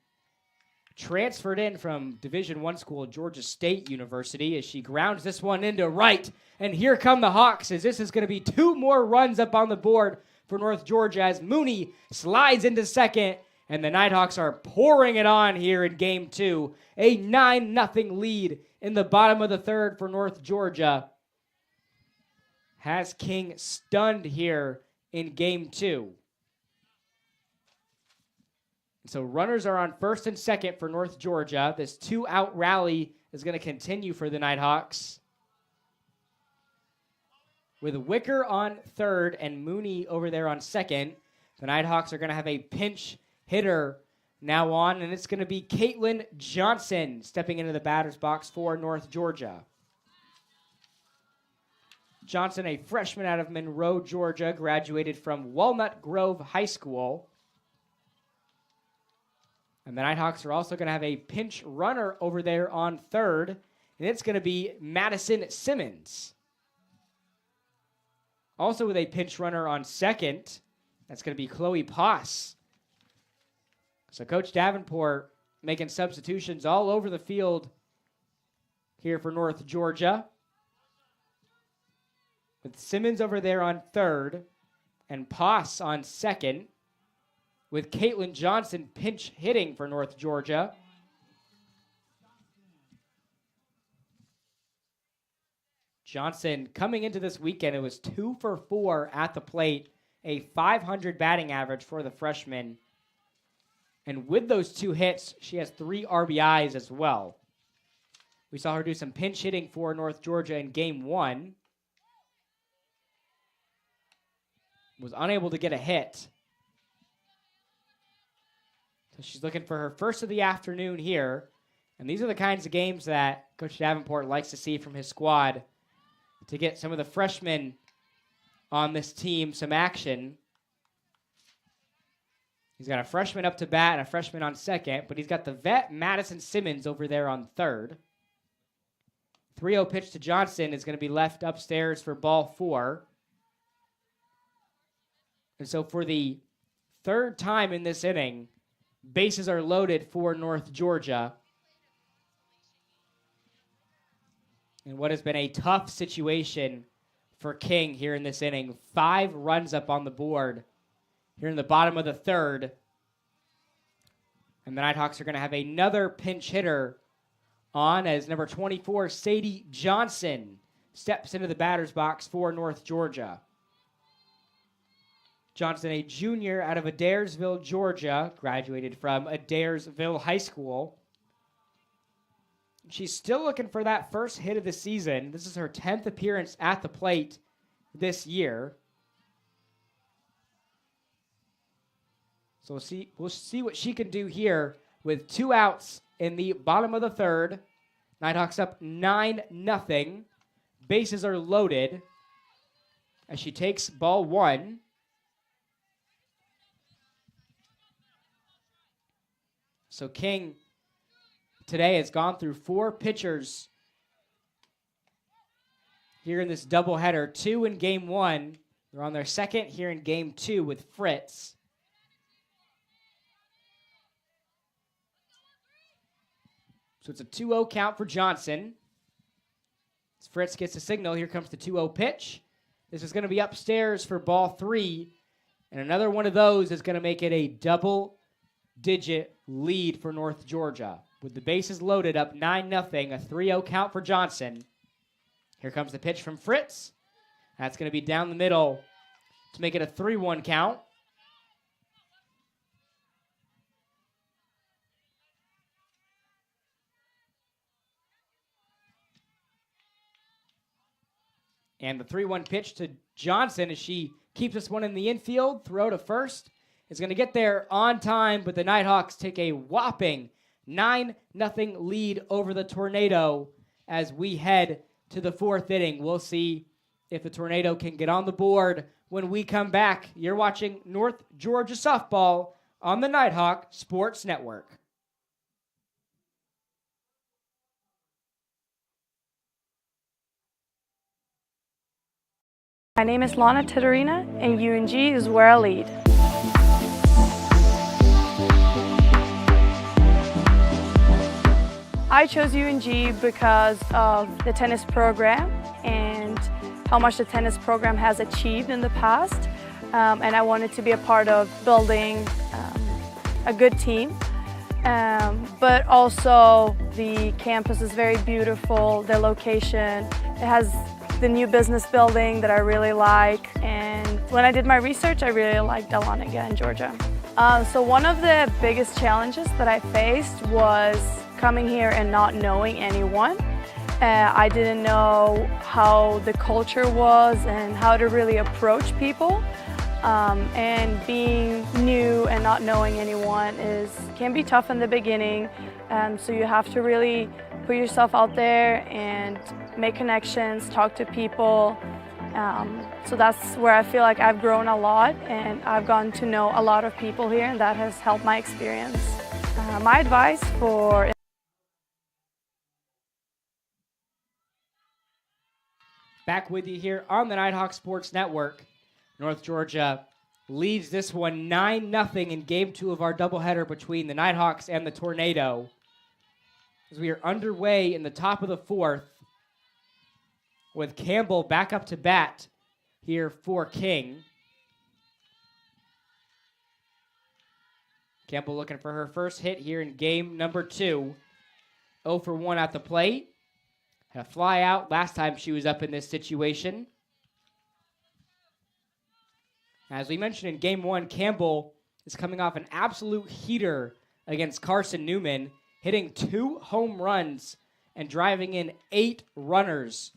transferred in from Division I school Georgia State University as she grounds this one into right. And here come the Hawks as this is going to be 2 more runs up on the board for North Georgia as Mooney slides into second. And the Nighthawks are pouring it on here in Game 2. A 9-0 lead in the bottom of the 3rd for North Georgia. Has King stunned here in Game 2. So runners are on first and second for North Georgia. This 2-out rally is going to continue for the Nighthawks. With Wicker on third and Mooney over there on second, the Nighthawks are going to have a pinch hitter now on, and it's going to be Caitlin Johnson stepping into the batter's box for North Georgia. Johnson, a freshman out of Monroe, Georgia, graduated from Walnut Grove High School. And the Nighthawks are also going to have a pinch runner over there on third, and it's going to be Madison Simmons. Also with a pinch runner on second, that's going to be Chloe Poss. So Coach Davenport making substitutions all over the field here for North Georgia. With Simmons over there on third and Poss on second. With Caitlin Johnson pinch hitting for North Georgia. Johnson coming into this weekend, it was 2 for 4 at the plate, a .500 batting average for the freshman. And with those 2 hits, she has 3 RBIs as well. We saw her do some pinch hitting for North Georgia in Game 1. Was unable to get a hit. So she's looking for her first of the afternoon here. And these are the kinds of games that Coach Davenport likes to see from his squad to get some of the freshmen on this team some action. He's got a freshman up to bat and a freshman on second, but he's got the vet Madison Simmons over there on third. 3-0 pitch to Johnson is going to be left upstairs for ball 4. And so for the third time in this inning, Bases are loaded for North Georgia. And what has been a tough situation for King here in this inning. 5 runs up on the board here in the bottom of the third. And the Nighthawks are going to have another pinch hitter on as number 24, Sadie Johnson, steps into the batter's box for North Georgia. Johnson, a junior out of Adairsville, Georgia, graduated from Adairsville High School. She's still looking for that first hit of the season. This is her 10th appearance at the plate this year. So we'll see what she can do here with 2 outs in the bottom of the third. Nighthawks up 9-0. Bases are loaded as she takes ball 1. So King today has gone through 4 pitchers here in this doubleheader. 2 in game 1. They're on their second here in game 2 with Fritz. So it's a 2-0 count for Johnson. As Fritz gets a signal, here comes the 2-0 pitch. This is going to be upstairs for ball 3. And another one of those is going to make it a double-digit lead for North Georgia. With the bases loaded up 9-0, a 3-0 count for Johnson. Here comes the pitch from Fritz. That's going to be down the middle to make it a 3-1 count. And the 3-1 pitch to Johnson as she keeps this one in the infield. Throw to first. Is going to get there on time, but the Nighthawks take a whopping 9-0 lead over the Tornado as we head to the 4th inning. We'll see if the Tornado can get on the board when we come back. You're watching North Georgia Softball on the Nighthawk Sports Network. My name is Lana Tedorina, and UNG is where I lead. I chose UNG because of the tennis program and how much the tennis program has achieved in the past. And I wanted to be a part of building a good team. But also the campus is very beautiful, the location. It has the new business building that I really like, and when I did my research, I really liked Dahlonega in Georgia. So one of the biggest challenges that I faced was coming here and not knowing anyone. I didn't know how the culture was and how to really approach people. And being new and not knowing anyone can be tough in the beginning. So you have to really put yourself out there and make connections, talk to people. So that's where I feel like I've grown a lot, and I've gotten to know a lot of people here, and that has helped my experience. My advice for Back with you here on the Nighthawk Sports Network. North Georgia leads this one 9-0 in game 2 of our doubleheader between the Nighthawks and the Tornado. As we are underway in the top of the 4th with Campbell back up to bat here for King. Campbell looking for her first hit here in game number 2. 0 for 1 at the plate. Had a fly out last time she was up in this situation. As we mentioned in game 1, Campbell is coming off an absolute heater against Carson Newman, hitting 2 home runs and driving in 8 runners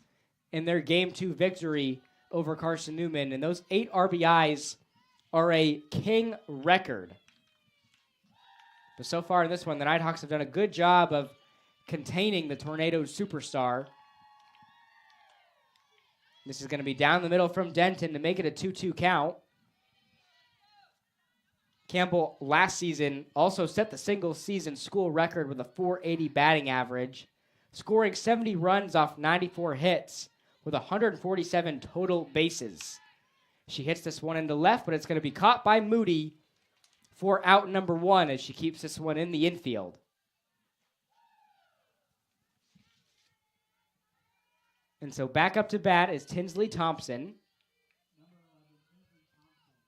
in their game 2 victory over Carson Newman. And those 8 RBIs are a King record. But so far in this one, the Nighthawks have done a good job of containing the Tornado superstar. This is going to be down the middle from Denton to make it a 2-2 count. Campbell last season also set the single season school record with a .480 batting average, scoring 70 runs off 94 hits with 147 total bases. She hits this one into left, but it's going to be caught by Moody for out number 1 as she keeps this one in the infield. And so back up to bat is Tinsley Thompson,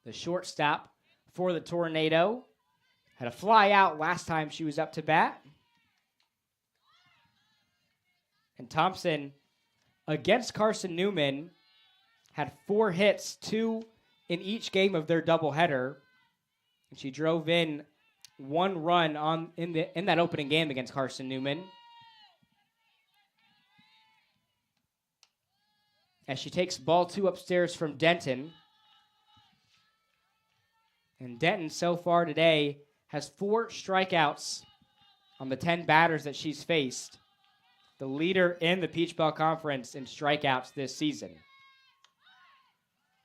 the shortstop for the Tornado. Had a fly out last time she was up to bat. And Thompson, against Carson Newman, had 4 hits, 2 in each game of their doubleheader. And she drove in 1 run in that opening game against Carson Newman. As she takes ball 2 upstairs from Denton. And Denton so far today has 4 strikeouts on the 10 batters that she's faced. The leader in the Peach Bell Conference in strikeouts this season.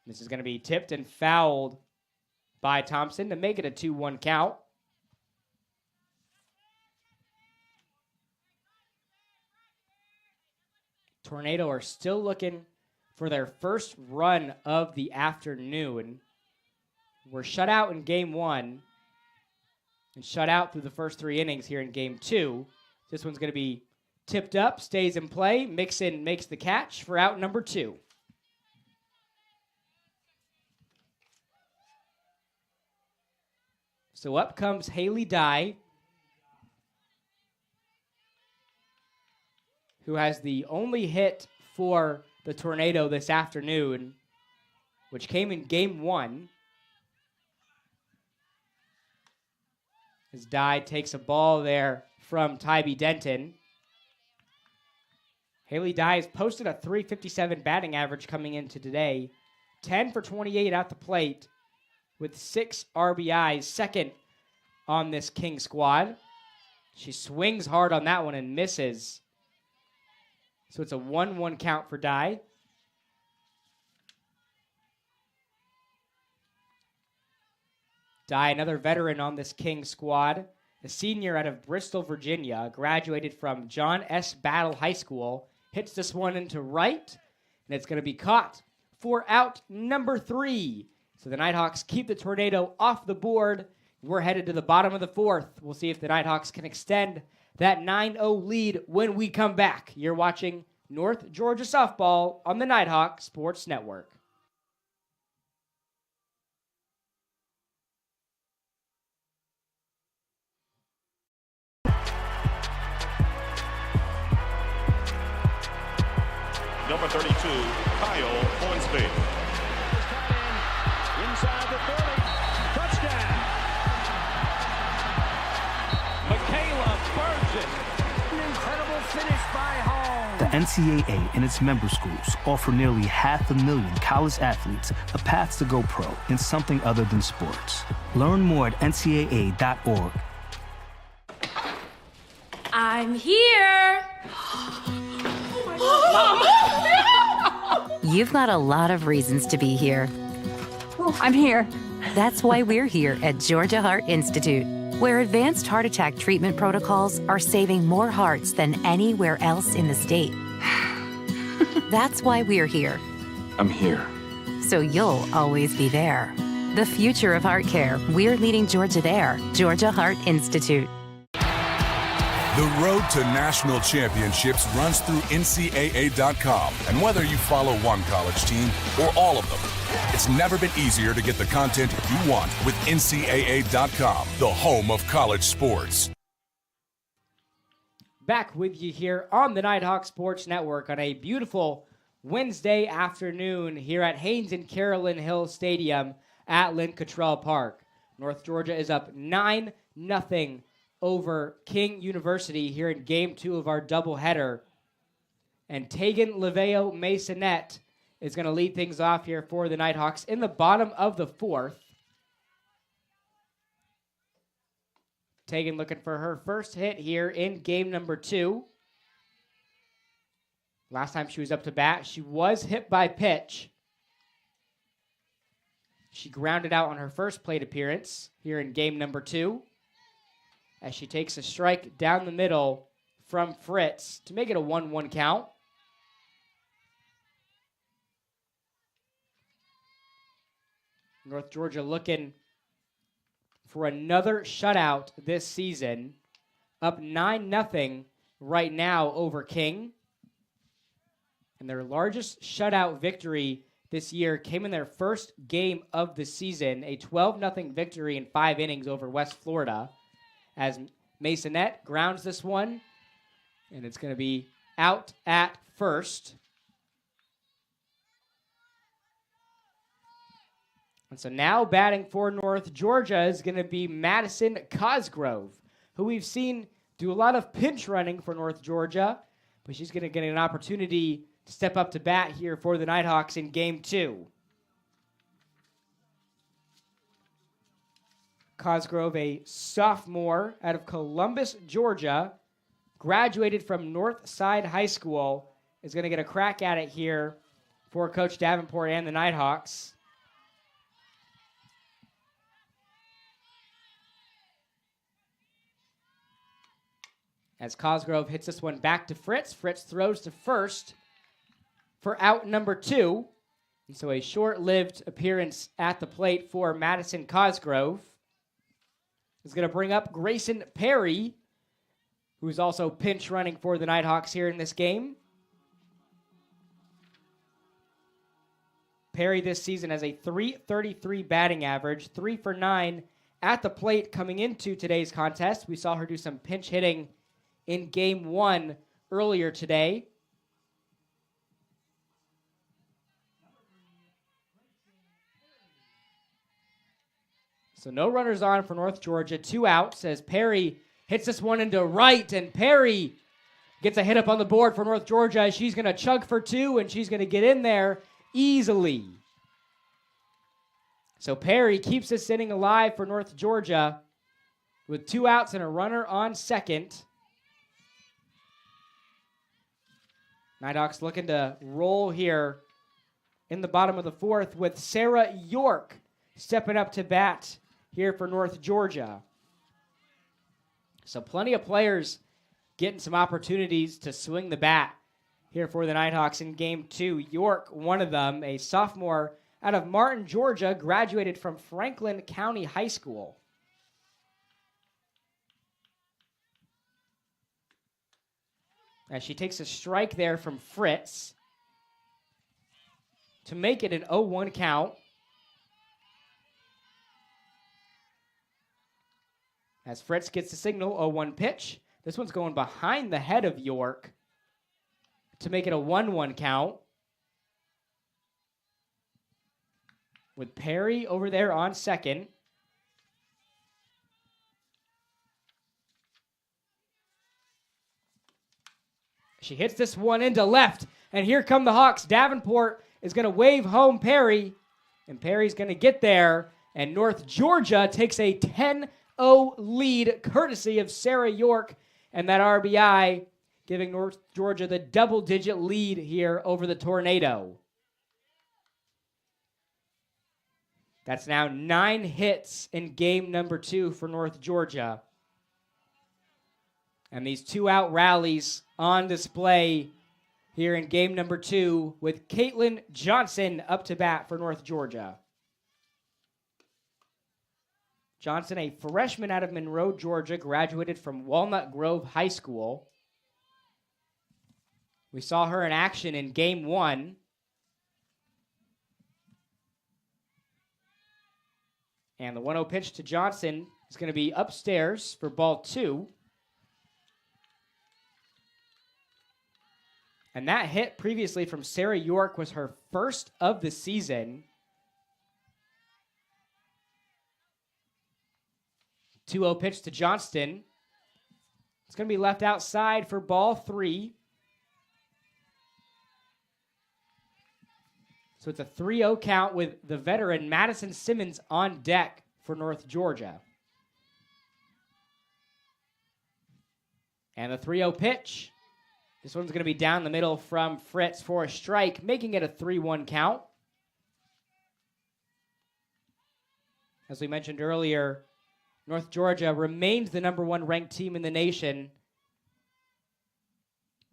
This is going to be tipped and fouled by Thompson to make it a 2-1 count. Tornado are still looking for their first run of the afternoon. We're shut out in game 1 and shut out through the first 3 innings here in game 2. This one's going to be tipped up, stays in play. Mixon makes the catch for out number 2. So up comes Haley Dye, who has the only hit for the Tornado this afternoon, which came in game 1. As Dye takes a ball there from Tybee Denton. Haley Dye has posted a .357 batting average coming into today. 10 for 28 at the plate with 6 RBIs, second on this King squad. She swings hard on that one and misses. So it's a 1-1 count for Dye. Dye, another veteran on this King squad, a senior out of Bristol, Virginia, graduated from John S. Battle High School, hits this one into right, and it's going to be caught for out number 3. So the Nighthawks keep the Tornado off the board. We're headed to the bottom of the 4th. We'll see if the Nighthawks can extend that 9-0 lead when we come back. You're watching North Georgia Softball on the Nighthawk Sports Network. Number 32, Kyle Hornsby. Inside the 30. Touchdown. Michaela Burgess. An incredible finish by home. The NCAA and its member schools offer nearly 500,000 college athletes a path to go pro in something other than sports. Learn more at ncaa.org. I'm here. You've got a lot of reasons to be here. I'm here. That's why we're here at Georgia Heart Institute, where advanced heart attack treatment protocols are saving more hearts than anywhere else in the state. That's why we're here. I'm here. So you'll always be there. The future of heart care, we're leading Georgia there. Georgia Heart Institute. The road to national championships runs through NCAA.com. And whether you follow one college team or all of them, it's never been easier to get the content you want with NCAA.com, the home of college sports. Back with you here on the Nighthawk Sports Network on a beautiful Wednesday afternoon here at Haynes and Carolyn Hill Stadium at Lynn Cottrell Park. North Georgia is up 9-0 over King University here in Game 2 of our doubleheader. And Tegan Leveo Masonette is going to lead things off here for the Nighthawks in the bottom of the 4th. Tegan looking for her first hit here in game number 2. Last time she was up to bat, she was hit by pitch. She grounded out on her first plate appearance here in game number 2. As she takes a strike down the middle from Fritz to make it a 1-1 count. North Georgia looking for another shutout this season, up 9-0 right now over King. And their largest shutout victory this year came in their first game of the season, a 12-0 victory in 5 innings over West Florida, as Masonette grounds this one, and it's going to be out at first. And so now batting for North Georgia is going to be Madison Cosgrove, who we've seen do a lot of pinch running for North Georgia, but she's going to get an opportunity to step up to bat here for the Nighthawks in Game 2. Cosgrove, a sophomore out of Columbus, Georgia, graduated from Northside High School, is going to get a crack at it here for Coach Davenport and the Nighthawks. As Cosgrove hits this one back to Fritz. Fritz throws to first for out number 2. And so a short-lived appearance at the plate for Madison Cosgrove is going to bring up Grayson Perry, who's also pinch running for the Nighthawks here in this game. Perry this season has a .333 batting average, 3 for 9 at the plate coming into today's contest. We saw her do some pinch hitting in Game 1 earlier today. So no runners on for North Georgia. 2 outs as Perry hits this one into right, and Perry gets a hit up on the board for North Georgia. She's going to chug for 2, and she's going to get in there easily. So Perry keeps this inning alive for North Georgia with 2 outs and a runner on second. Nighthawks looking to roll here in the bottom of the 4th with Sarah York stepping up to bat here for North Georgia. So plenty of players getting some opportunities to swing the bat here for the Nighthawks in Game 2. York, one of them, a sophomore out of Martin, Georgia, graduated from Franklin County High School. As she takes a strike there from Fritz to make it an 0-1 count. As Fritz gets the signal, 0-1 pitch. This one's going behind the head of York to make it a 1-1 count. With Perry over there on second. She hits this one into left, and here come the Hawks. Davenport is going to wave home Perry, and Perry's going to get there, and North Georgia takes a 10-0 lead courtesy of Sarah York and that RBI, giving North Georgia the double-digit lead here over the Tornado. That's now 9 hits in game number 2 for North Georgia. And these 2-out rallies on display here in game number 2 with Caitlin Johnson up to bat for North Georgia. Johnson, a freshman out of Monroe, Georgia, graduated from Walnut Grove High School. We saw her in action in game 1. And the 1-0 pitch to Johnson is going to be upstairs for ball 2. And that hit previously from Sarah York was her first of the season. 2-0 pitch to Johnston. It's going to be left outside for ball 3. So it's a 3-0 count with the veteran Madison Simmons on deck for North Georgia. And the 3-0 pitch. This one's going to be down the middle from Fritz for a strike, making it a 3-1 count. As we mentioned earlier, North Georgia remains the number 1 ranked team in the nation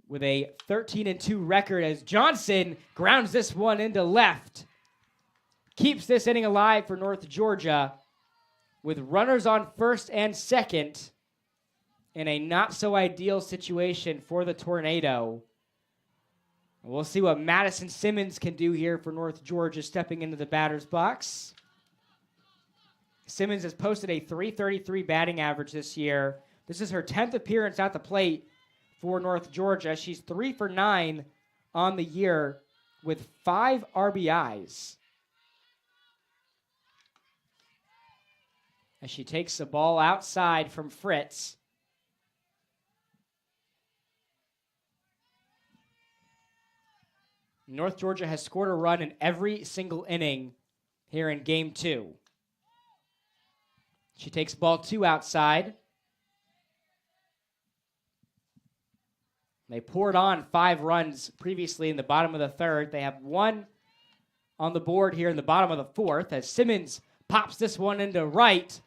with a 13-2 record as Johnson grounds this one into left. Keeps this inning alive for North Georgia with runners on first and second in a not-so-ideal situation for the Tornado. We'll see what Madison Simmons can do here for North Georgia stepping into the batter's box. Simmons has posted a .333 batting average this year. This is her 10th appearance at the plate for North Georgia. She's 3 for 9 on the year with 5 RBIs. As she takes the ball outside from Fritz. North Georgia has scored a run in every single inning here in game 2. She takes ball 2 outside. They poured on 5 runs previously in the bottom of the 3rd. They have 1 on the board here in the bottom of the 4th as Simmons pops this one into right.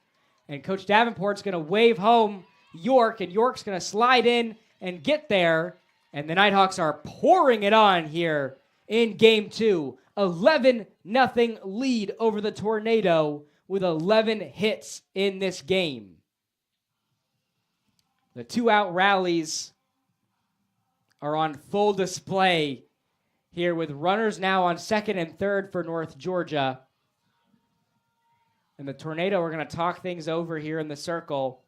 And Coach Davenport's going to wave home York, and York's going to slide in and get there. And the Nighthawks are pouring it on here in game 2. 11-0 lead over the Tornado with 11 hits in this game. The 2-out rallies are on full display here with runners now on second and third for North Georgia. And the Tornado are going to talk things over here in the circle.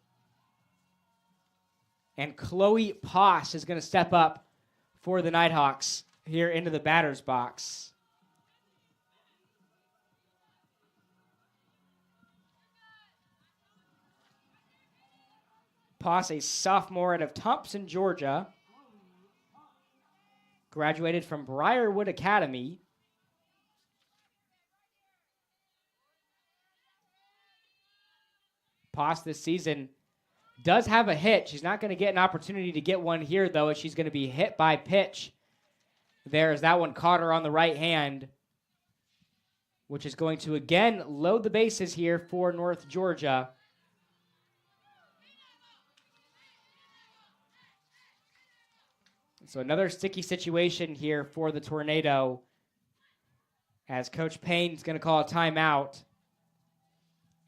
And Chloe Poss is going to step up for the Nighthawks here into the batter's box. Poss, a sophomore out of Thompson, Georgia. Graduated from Briarwood Academy. Poss this season does have a hit. She's not going to get an opportunity to get one here, though, as she's going to be hit by pitch. There as that one caught her on the right hand, which is going to, again, load the bases here for North Georgia. So another sticky situation here for the Tornado as Coach Payne's going to call a timeout.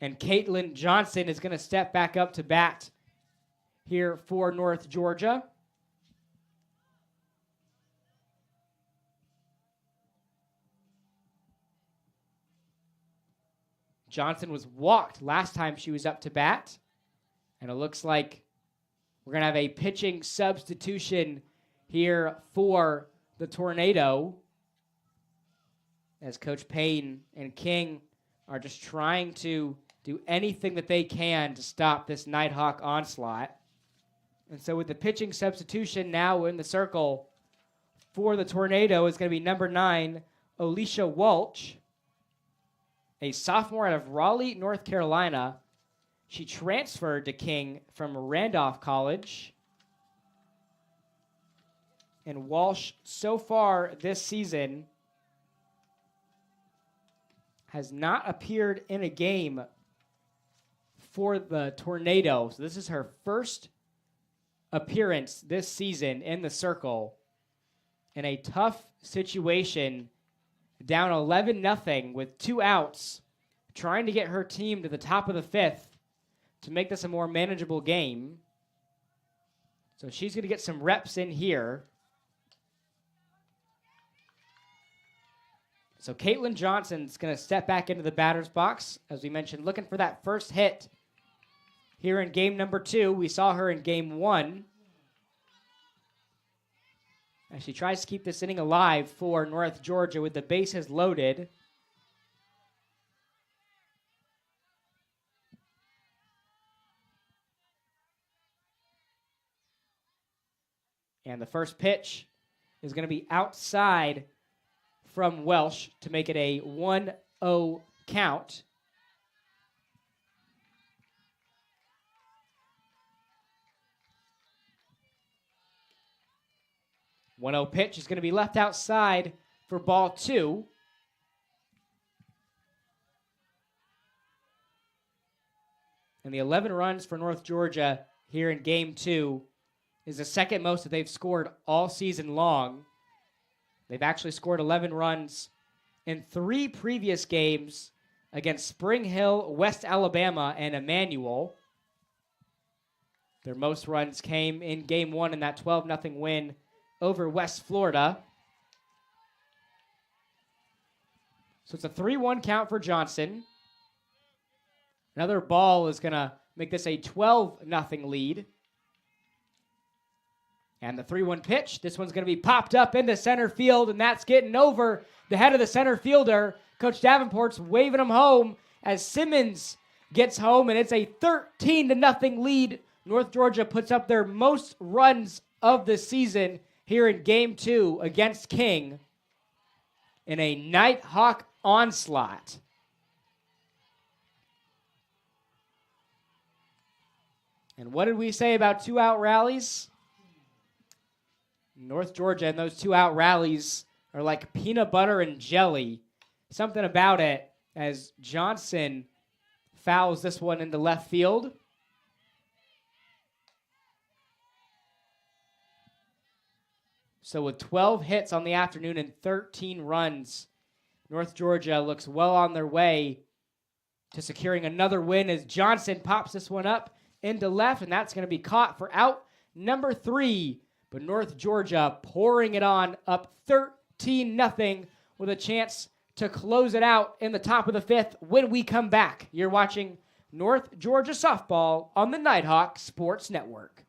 And Caitlin Johnson is going to step back up to bat here for North Georgia. Johnson was walked last time she was up to bat. And it looks like we're going to have a pitching substitution here for the Tornado, as Coach Payne and King are just trying to do anything that they can to stop this Nighthawk onslaught. And so with the pitching substitution now in the circle for the Tornado is going to be number 9, Alicia Walsh, a sophomore out of Raleigh, North Carolina. She transferred to King from Randolph College. And Walsh, so far this season, has not appeared in a game for the Tornado. So this is her first appearance this season in the circle in a tough situation, down 11-0 with 2 outs, trying to get her team to the top of the 5th to make this a more manageable game. So she's going to get some reps in here. So Caitlin Johnson's going to step back into the batter's box, as we mentioned, looking for that first hit here in game number 2. We saw her in game 1. As she tries to keep this inning alive for North Georgia with the bases loaded. And the first pitch is going to be outside from Welsh to make it a 1-0 count. One-0 pitch is going to be left outside for ball 2. And the 11 runs for North Georgia here in game 2 is the second most that they've scored all season long. They've actually scored 11 runs in 3 previous games against Spring Hill, West Alabama, and Emmanuel. Their most runs came in Game 1 in that 12-0 win over West Florida. So it's a 3-1 count for Johnson. Another ball is going to make this a 12-0 lead. And the 3-1 pitch, this one's going to be popped up into center field, and that's getting over the head of the center fielder. Coach Davenport's waving him home as Simmons gets home, and it's a 13-0 lead. North Georgia puts up their most runs of the season here in Game 2 against King in a Nighthawk onslaught. And what did we say about 2-out rallies? North Georgia and those 2-out rallies are like peanut butter and jelly. Something about it as Johnson fouls this one into left field. So with 12 hits on the afternoon and 13 runs, North Georgia looks well on their way to securing another win as Johnson pops this one up into left, and that's going to be caught for out number 3. But North Georgia pouring it on up 13-0 with a chance to close it out in the top of the 5th when we come back. You're watching North Georgia softball on the Nighthawk Sports Network.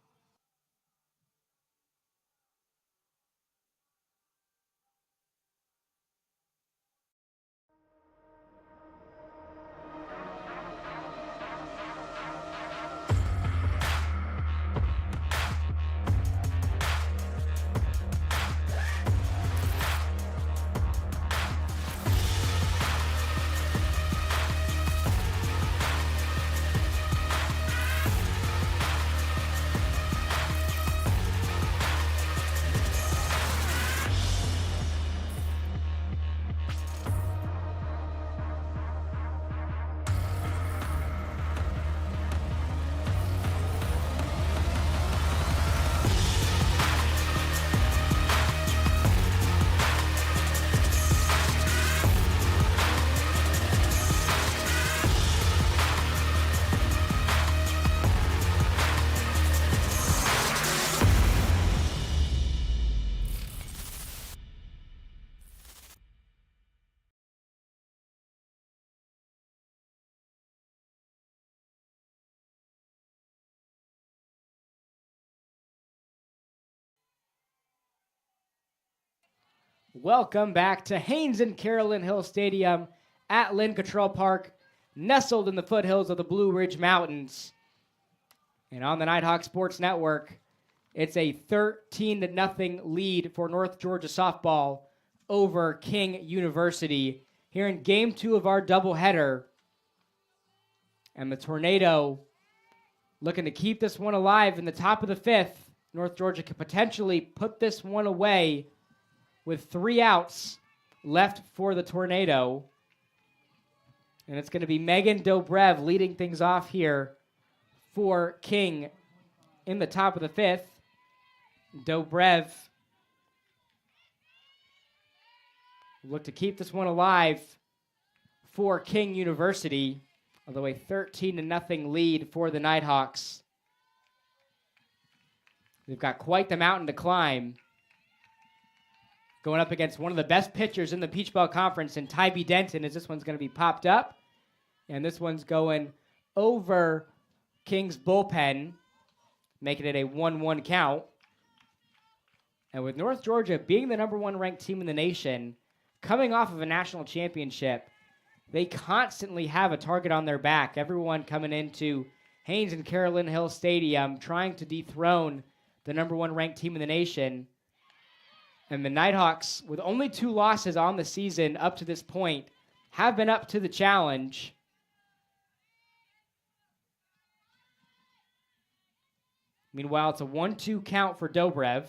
Welcome back to Haynes and Carolyn Hill Stadium at Lynn Cottrell Park, nestled in the foothills of the Blue Ridge Mountains. And on the Nighthawk Sports Network, it's a 13-0 lead for North Georgia softball over King University here in Game 2 of our doubleheader. And the Tornado looking to keep this one alive in the top of the 5th. North Georgia could potentially put this one away with 3 outs left for the Tornado. And it's going to be Megan Dobrev leading things off here for King in the top of the 5th. Dobrev look to keep this one alive for King University, although a 13-0 lead for the Nighthawks. They've got quite the mountain to climb, going up against one of the best pitchers in the Peach Belt Conference in Tybee Denton, as this one's going to be popped up. And this one's going over King's bullpen, making it a 1-1 count. And with North Georgia being the number 1 ranked team in the nation, coming off of a national championship, they constantly have a target on their back. Everyone coming into Haynes and Carolyn Hill Stadium trying to dethrone the number 1 ranked team in the nation. And the Nighthawks, with only 2 losses on the season up to this point, have been up to the challenge. Meanwhile, it's a 1-2 count for Dobrev.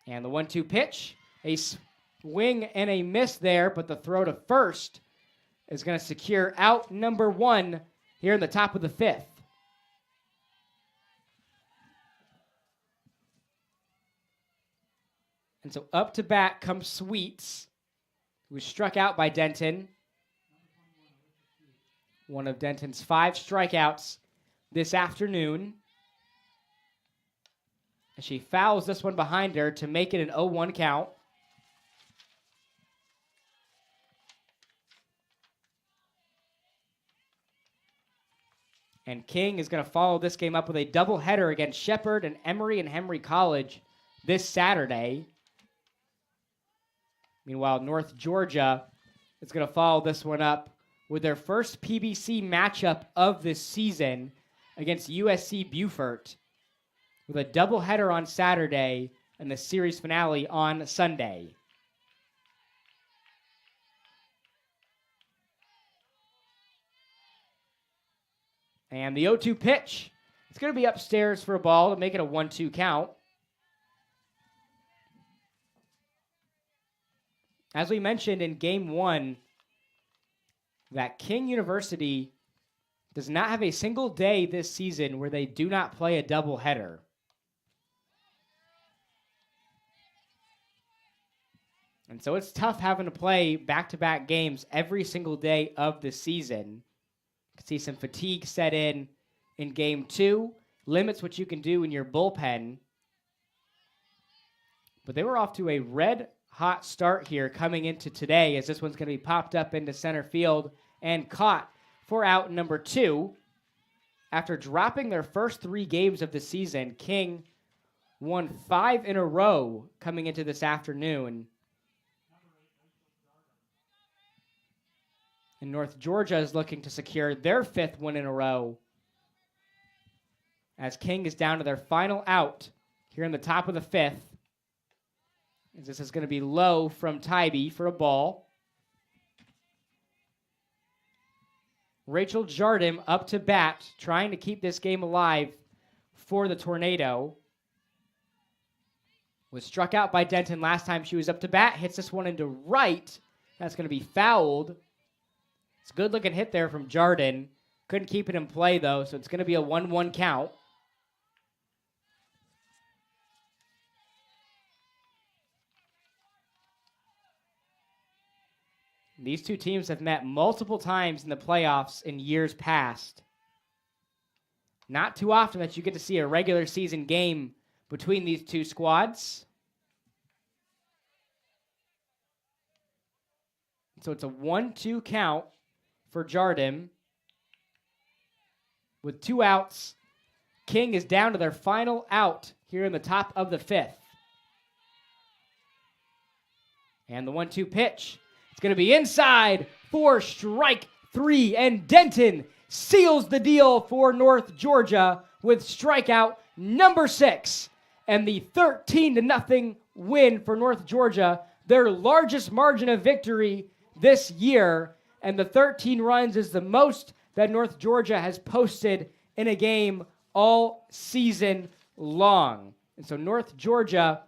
And the 1-2 pitch, a swing and a miss there, but the throw to first is going to secure out number 1 here in the top of the 5th. And so up to bat comes Sweets, who was struck out by Denton. One of Denton's 5 strikeouts this afternoon. And she fouls this one behind her to make it an 0-1 count. And King is going to follow this game up with a doubleheader against Shepherd and Emory and Henry College this Saturday. Meanwhile, North Georgia is going to follow this one up with their first PBC matchup of this season against USC Beaufort, with a doubleheader on Saturday and the series finale on Sunday. And the 0-2 pitch. It's going to be upstairs for a ball to make it a 1-2 count. As we mentioned in Game 1, that King University does not have a single day this season where they do not play a doubleheader. And so it's tough having to play back-to-back games every single day of the season. You can see some fatigue set in Game 2, limits what you can do in your bullpen. But they were off to a red-hot start here coming into today, as this one's going to be popped up into center field and caught for out number 2. After dropping their first 3 games of the season, King won 5 in a row coming into this afternoon. And North Georgia is looking to secure their 5th win in a row, as King is down to their final out here in the top of the 5th. As this is going to be low from Tybee for a ball. Rachel Jardim up to bat, trying to keep this game alive for the Tornado. Was struck out by Denton last time she was up to bat. Hits this one into right. That's going to be fouled. It's a good-looking hit there from Jardim. Couldn't keep it in play, though, so it's going to be a 1-1 count. These two teams have met multiple times in the playoffs in years past. Not too often that you get to see a regular season game between these two squads. So it's a 1-2 count for Jardim. With 2 outs, King is down to their final out here in the top of the 5th. And the 1-2 pitch. It's going to be inside for strike 3, and Denton seals the deal for North Georgia with strikeout number 6, and the 13-0 win for North Georgia, their largest margin of victory this year, and the 13 runs is the most that North Georgia has posted in a game all season long. And so North Georgia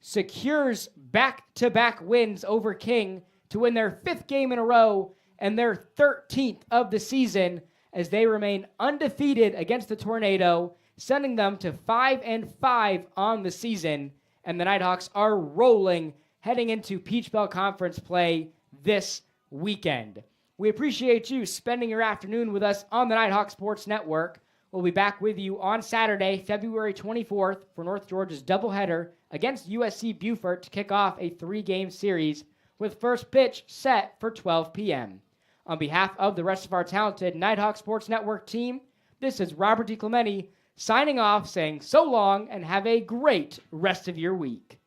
secures back-to-back wins over King to win their 5th game in a row and their 13th of the season, as they remain undefeated against the Tornado, sending them to 5-5 on the season. And the Nighthawks are rolling heading into Peach Belt Conference play this weekend. We appreciate you spending your afternoon with us on the Nighthawk Sports Network. We'll be back with you on Saturday, February 24th, for North Georgia's doubleheader against USC Beaufort to kick off a 3-game series, with first pitch set for 12 p.m. On behalf of the rest of our talented Nighthawk Sports Network team, this is Robert DiClemente signing off, saying so long and have a great rest of your week.